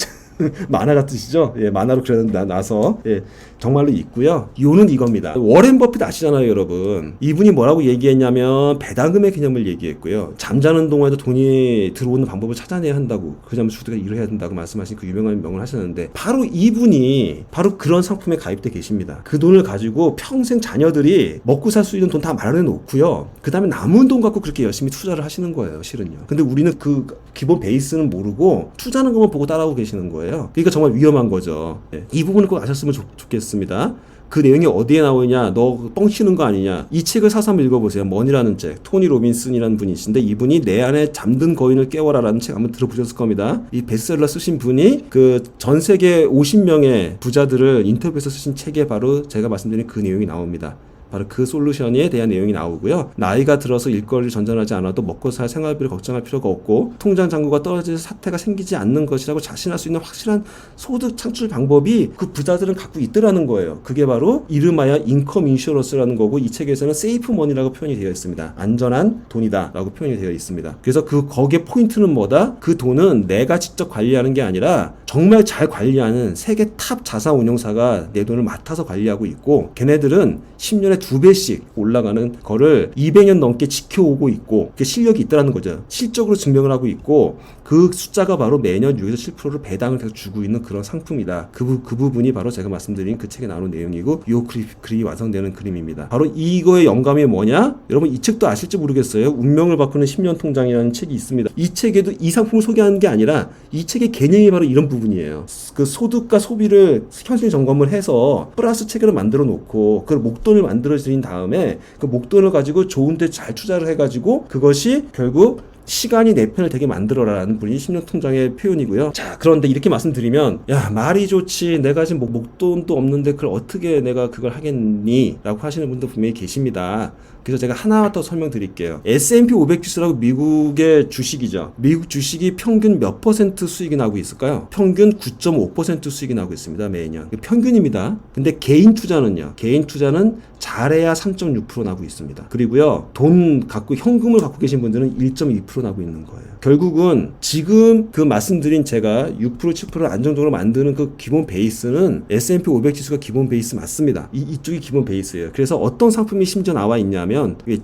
만화 같으시죠? 예, 만화로 나서 예, 정말로 있고요. 요는 이겁니다. 워렌 버핏 아시잖아요, 여러분. 이분이 뭐라고 얘기했냐면 배당금의 개념을 얘기했고요. 잠자는 동안에도 돈이 들어오는 방법을 찾아내야 한다고. 그러면 주주가 일을 해야 된다고 말씀하신 그 유명한 명을 하셨는데 바로 이분이 바로 그런 상품에 가입돼 계십니다. 그 돈을 가지고 평생 자녀들이 먹고 살 수 있는 돈 다 마련해 놓고요. 그 다음에 남은 돈 갖고 그렇게 열심히 투자를 하시는 거예요, 실은요. 근데 우리는 그 기본 베이스는 모르고 투자하는 것만 보고 따라하고 계시는 거예요. 그러니까 정말 위험한 거죠. 예. 이 부분을 꼭 아셨으면 좋겠습니다. 그 내용이 어디에 나오냐, 너 뻥치는 거 아니냐. 이 책을 사서 한번 읽어보세요. 머니라는 책. 토니 로빈슨이라는 분이신데 이분이 내 안에 잠든 거인을 깨워라라는 책 한번 들어보셨을 겁니다. 이 베스트셀러 쓰신 분이 그 전 세계 50명의 부자들을 인터뷰해서 쓰신 책에 바로 제가 말씀드린 그 내용이 나옵니다. 바로 그 솔루션에 대한 내용이 나오고요. 나이가 들어서 일거리를 전전하지 않아도 먹고 살 생활비를 걱정할 필요가 없고 통장 잔고가 떨어질 사태가 생기지 않는 것이라고 자신할 수 있는 확실한 소득 창출 방법이 그 부자들은 갖고 있더라는 거예요. 그게 바로 이름하여 인컴 인슈런스라는 거고 이 책에서는 세이프 머니라고 표현이 되어 있습니다. 안전한 돈이다 라고 표현이 되어 있습니다. 그래서 거기에 포인트는 뭐다? 그 돈은 내가 직접 관리하는 게 아니라 정말 잘 관리하는 세계 탑 자산 운용사가 내 돈을 맡아서 관리하고 있고 걔네들은 10년에 2배씩 올라가는 거를 200년 넘게 지켜오고 있고 그게 실력이 있다는 거죠. 실적으로 증명을 하고 있고 그 숫자가 바로 매년 6에서 7%를 배당을 계속 주고 있는 그런 상품이다. 그 부분이 바로 제가 말씀드린 그 책에 나오는 내용이고 이 그림이 완성되는 그림입니다. 바로 이거의 영감이 뭐냐? 여러분 이 책도 아실지 모르겠어요. 운명을 바꾸는 10년 통장이라는 책이 있습니다. 이 책에도 이 상품을 소개하는 게 아니라 이 책의 개념이 바로 이런 부분이에요. 그 소득과 소비를 현실 점검을 해서 플러스 체계를 만들어 놓고 그 목돈을 만들어 드린 다음에 그 목돈을 가지고 좋은 데 잘 투자를 해가지고 그것이 결국 시간이 내 편을 되게 만들어라라는 분이 10년 통장의 표현이고요. 자, 그런데 이렇게 말씀드리면 야 말이 좋지 내가 지금 목돈도 없는데 그걸 어떻게 내가 그걸 하겠니? 라고 하시는 분도 분명히 계십니다. 그래서 제가 하나 더 설명드릴게요. S&P 500 지수라고 미국의 주식이죠. 미국 주식이 평균 몇 % 수익이 나고 있을까요? 평균 9.5% 수익이 나고 있습니다. 매년. 평균입니다. 근데 개인 투자는요. 개인 투자는 잘해야 3.6% 나고 있습니다. 그리고요. 돈 갖고 현금을 갖고 계신 분들은 1.2% 나고 있는 거예요. 결국은 지금 그 말씀드린 제가 6% 7%를 안정적으로 만드는 그 기본 베이스는 S&P 500 지수가 기본 베이스 맞습니다. 이쪽이 기본 베이스예요. 그래서 어떤 상품이 심지어 나와 있냐면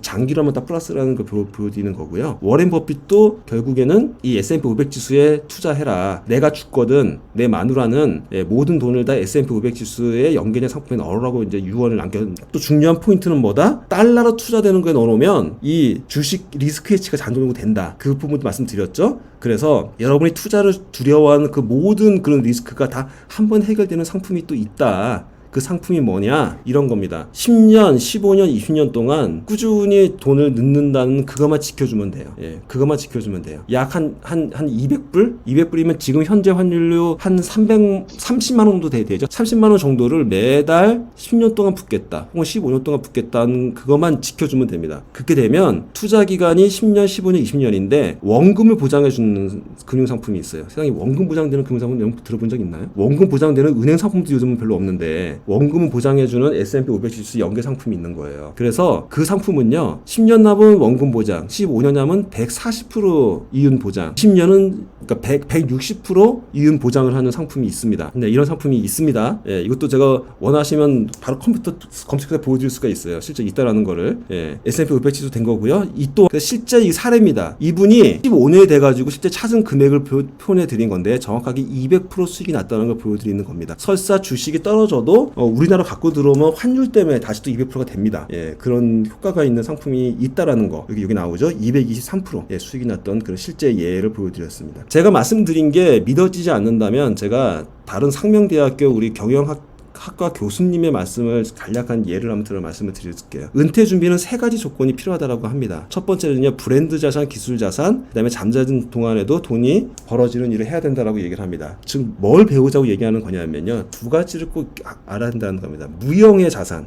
장기로 하면 다 플러스라는 걸 보여드리는 거고요. 워렌 버핏도 결국에는 이 S&P 500 지수에 투자해라. 내가 죽거든 내 마누라는 모든 돈을 다 S&P 500 지수에 연계된 상품에 넣으라고 이제 유언을 남겨. 또 중요한 포인트는 뭐다? 달러로 투자되는 거에 넣어놓으면 이 주식 리스크 해치가 자동으로 된다. 그 부분도 말씀드렸죠. 그래서 여러분이 투자를 두려워하는 그 모든 그런 리스크가 다 한 번 해결되는 상품이 또 있다. 그 상품이 뭐냐? 이런 겁니다. 10년, 15년, 20년 동안 꾸준히 돈을 넣는다는 그것만 지켜주면 돼요. 예, 그것만 지켜주면 돼요. 약 한 200불? 200불이면 지금 현재 환율로 한 30만 원 정도 되죠. 30만 원 정도를 매달 10년 동안 붓겠다. 혹은 15년 동안 붓겠다는 그것만 지켜주면 됩니다. 그렇게 되면 투자 기간이 10년, 15년, 20년인데 원금을 보장해주는 금융상품이 있어요. 세상에 원금 보장되는 금융상품 여러분 들어본 적 있나요? 원금 보장되는 은행 상품도 요즘은 별로 없는데 원금을 보장해주는 S&P 500 지수 연계 상품이 있는 거예요. 그래서 그 상품은요 10년 납은 원금 보장, 15년 납은 140% 이윤 보장, 10년은 그러니까 160% 이윤 보장을 하는 상품이 있습니다. 네, 이런 상품이 있습니다. 예, 이것도 제가 원하시면 바로 컴퓨터 검색해서 보여드릴 수가 있어요. 실제 있다라는 거를. 예, S&P 500 지수 된 거고요. 이 또 실제 이 사례입니다. 이분이 15년이 돼가지고 실제 찾은 금액을 표현해 드린 건데 정확하게 200% 수익이 났다는 걸 보여드리는 겁니다. 설사 주식이 떨어져도 우리나라 갖고 들어오면 환율 때문에 다시 또 200%가 됩니다. 예, 그런 효과가 있는 상품이 있다라는 거 여기 나오죠. 223% 예, 수익이 났던 그런 실제 예를 보여드렸습니다. 제가 말씀드린 게 믿어지지 않는다면 제가 다른 상명대학교 우리 경영학과 교수님의 말씀을 간략한 예를 한번 말씀을 드릴게요. 은퇴 준비는 3가지 조건이 필요하다고 합니다. 첫 번째는요, 브랜드 자산, 기술 자산, 그다음에 잠자는 동안에도 돈이 벌어지는 일을 해야 된다라고 얘기를 합니다. 즉 뭘 배우자고 얘기하는 거냐면요, 2가지를 꼭 알아야 된다는 겁니다. 무형의 자산.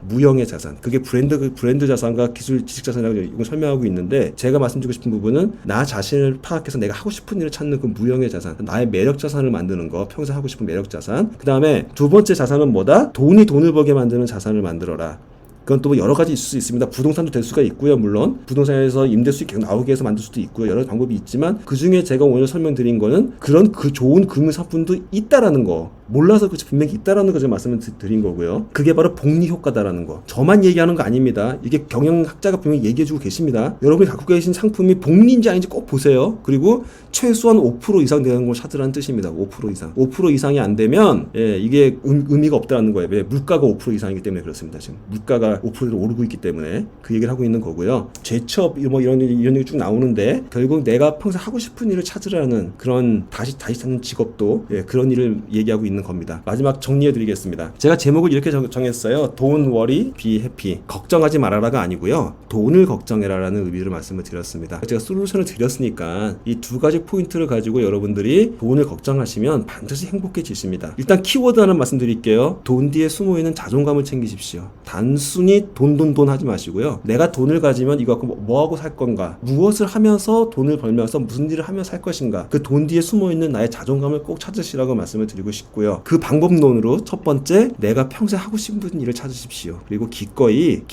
그게 브랜드 자산과 지식 자산이라고 이걸 설명하고 있는데 제가 말씀드리고 싶은 부분은 나 자신을 파악해서 내가 하고 싶은 일을 찾는 그 무형의 자산, 나의 매력 자산을 만드는 거, 평생 하고 싶은 매력 자산. 그다음에 두 번째 자산은 뭐다? 돈을 벌게 만드는 자산을 만들어라. 그건 또 여러 가지 있을 수 있습니다. 부동산도 될 수가 있고요. 물론 부동산에서 임대 수익 계속 나오게 해서 만들 수도 있고요. 여러 방법이 있지만 그중에 제가 오늘 설명드린 거는 그런 그 좋은 금융 상품도 있다라는 거, 몰라서 그렇지 분명히 있다라는 거 제가 말씀을 드린 거고요. 그게 바로 복리 효과다라는 거. 저만 얘기하는 거 아닙니다. 이게 경영학자가 분명히 얘기해주고 계십니다. 여러분이 갖고 계신 상품이 복리인지 아닌지 꼭 보세요. 그리고 최소한 5% 이상 되는 걸 찾으라는 뜻입니다. 5% 이상. 5% 이상이 안 되면 이게 의미가 없다라는 거예요. 왜? 물가가 5% 이상이기 때문에 그렇습니다. 지금 물가가 5%로 오르고 있기 때문에 그 얘기를 하고 있는 거고요. 재취업 뭐 이런 얘기 쭉 나오는데 결국 내가 평생 하고 싶은 일을 찾으라는 그런 다시 찾는 직업도 그런 일을 얘기하고 있는 겁니다. 마지막 정리해드리겠습니다. 제가 제목을 이렇게 정했어요. Don't worry, be happy. 걱정하지 말아라가 아니고요. 돈을 걱정해라라는 의미로 말씀을 드렸습니다. 제가 솔루션을 드렸으니까 이 두 가지 포인트를 가지고 여러분들이 돈을 걱정하시면 반드시 행복해지십니다. 일단 키워드 하나 말씀드릴게요. 돈 뒤에 숨어있는 자존감을 챙기십시오. 단순히 돈 하지 마시고요. 내가 돈을 가지면 이거 갖고 뭐하고 살 건가? 무엇을 하면서 돈을 벌면서 무슨 일을 하며 살 것인가? 그 돈 뒤에 숨어있는 나의 자존감을 꼭 찾으시라고 말씀을 드리고 싶고요. 그 방법론으로 첫 번째, 내가 평생 하고 싶은 일을 찾으십시오. 그리고 기꺼이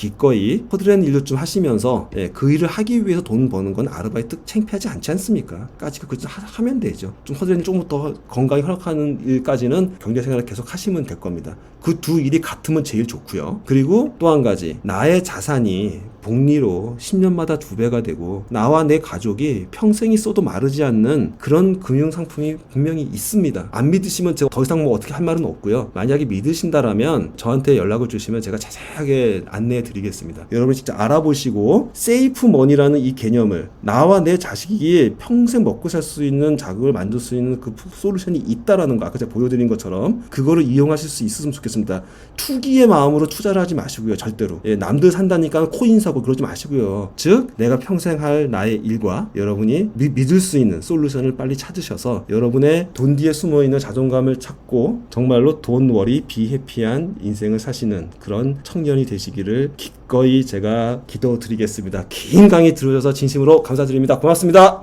허드렛 일도 좀 하시면서 그 일을 하기 위해서 돈 버는 건 아르바이트 창피하지 않지 않습니까? 까짓 거 하면 되죠. 좀 허드렛 조금 더 건강히 허락하는 일까지는 경제생활을 계속 하시면 될 겁니다. 그 두 일이 같으면 제일 좋고요. 그리고 또 한 가지, 나의 자산이 복리로 10년마다 2배가 되고 나와 내 가족이 평생이 써도 마르지 않는 그런 금융상품이 분명히 있습니다. 안 믿으시면 제가 더 이상 뭐 어떻게 할 말은 없고요. 만약에 믿으신다라면 저한테 연락을 주시면 제가 자세하게 안내해 드리겠습니다. 여러분 진짜 알아보시고 세이프 머니라는 이 개념을, 나와 내 자식이 평생 먹고 살 수 있는 자금을 만들 수 있는 그 솔루션이 있다라는 거, 아까 제가 보여드린 것처럼 그거를 이용하실 수 있으면 좋겠습니다. 투기의 마음으로 투자를 하지 마시고요. 절대로. 남들 산다니까 코인 사고 그러지 마시고요. 즉 내가 평생 할 나의 일과 여러분이 믿을 수 있는 솔루션을 빨리 찾으셔서 여러분의 돈 뒤에 숨어있는 자존감을 찾고 정말로 돈 워리 비해피한 인생을 사시는 그런 청년이 되시기를 기꺼이 제가 기도드리겠습니다. 긴 강의 들으셔서 진심으로 감사드립니다. 고맙습니다.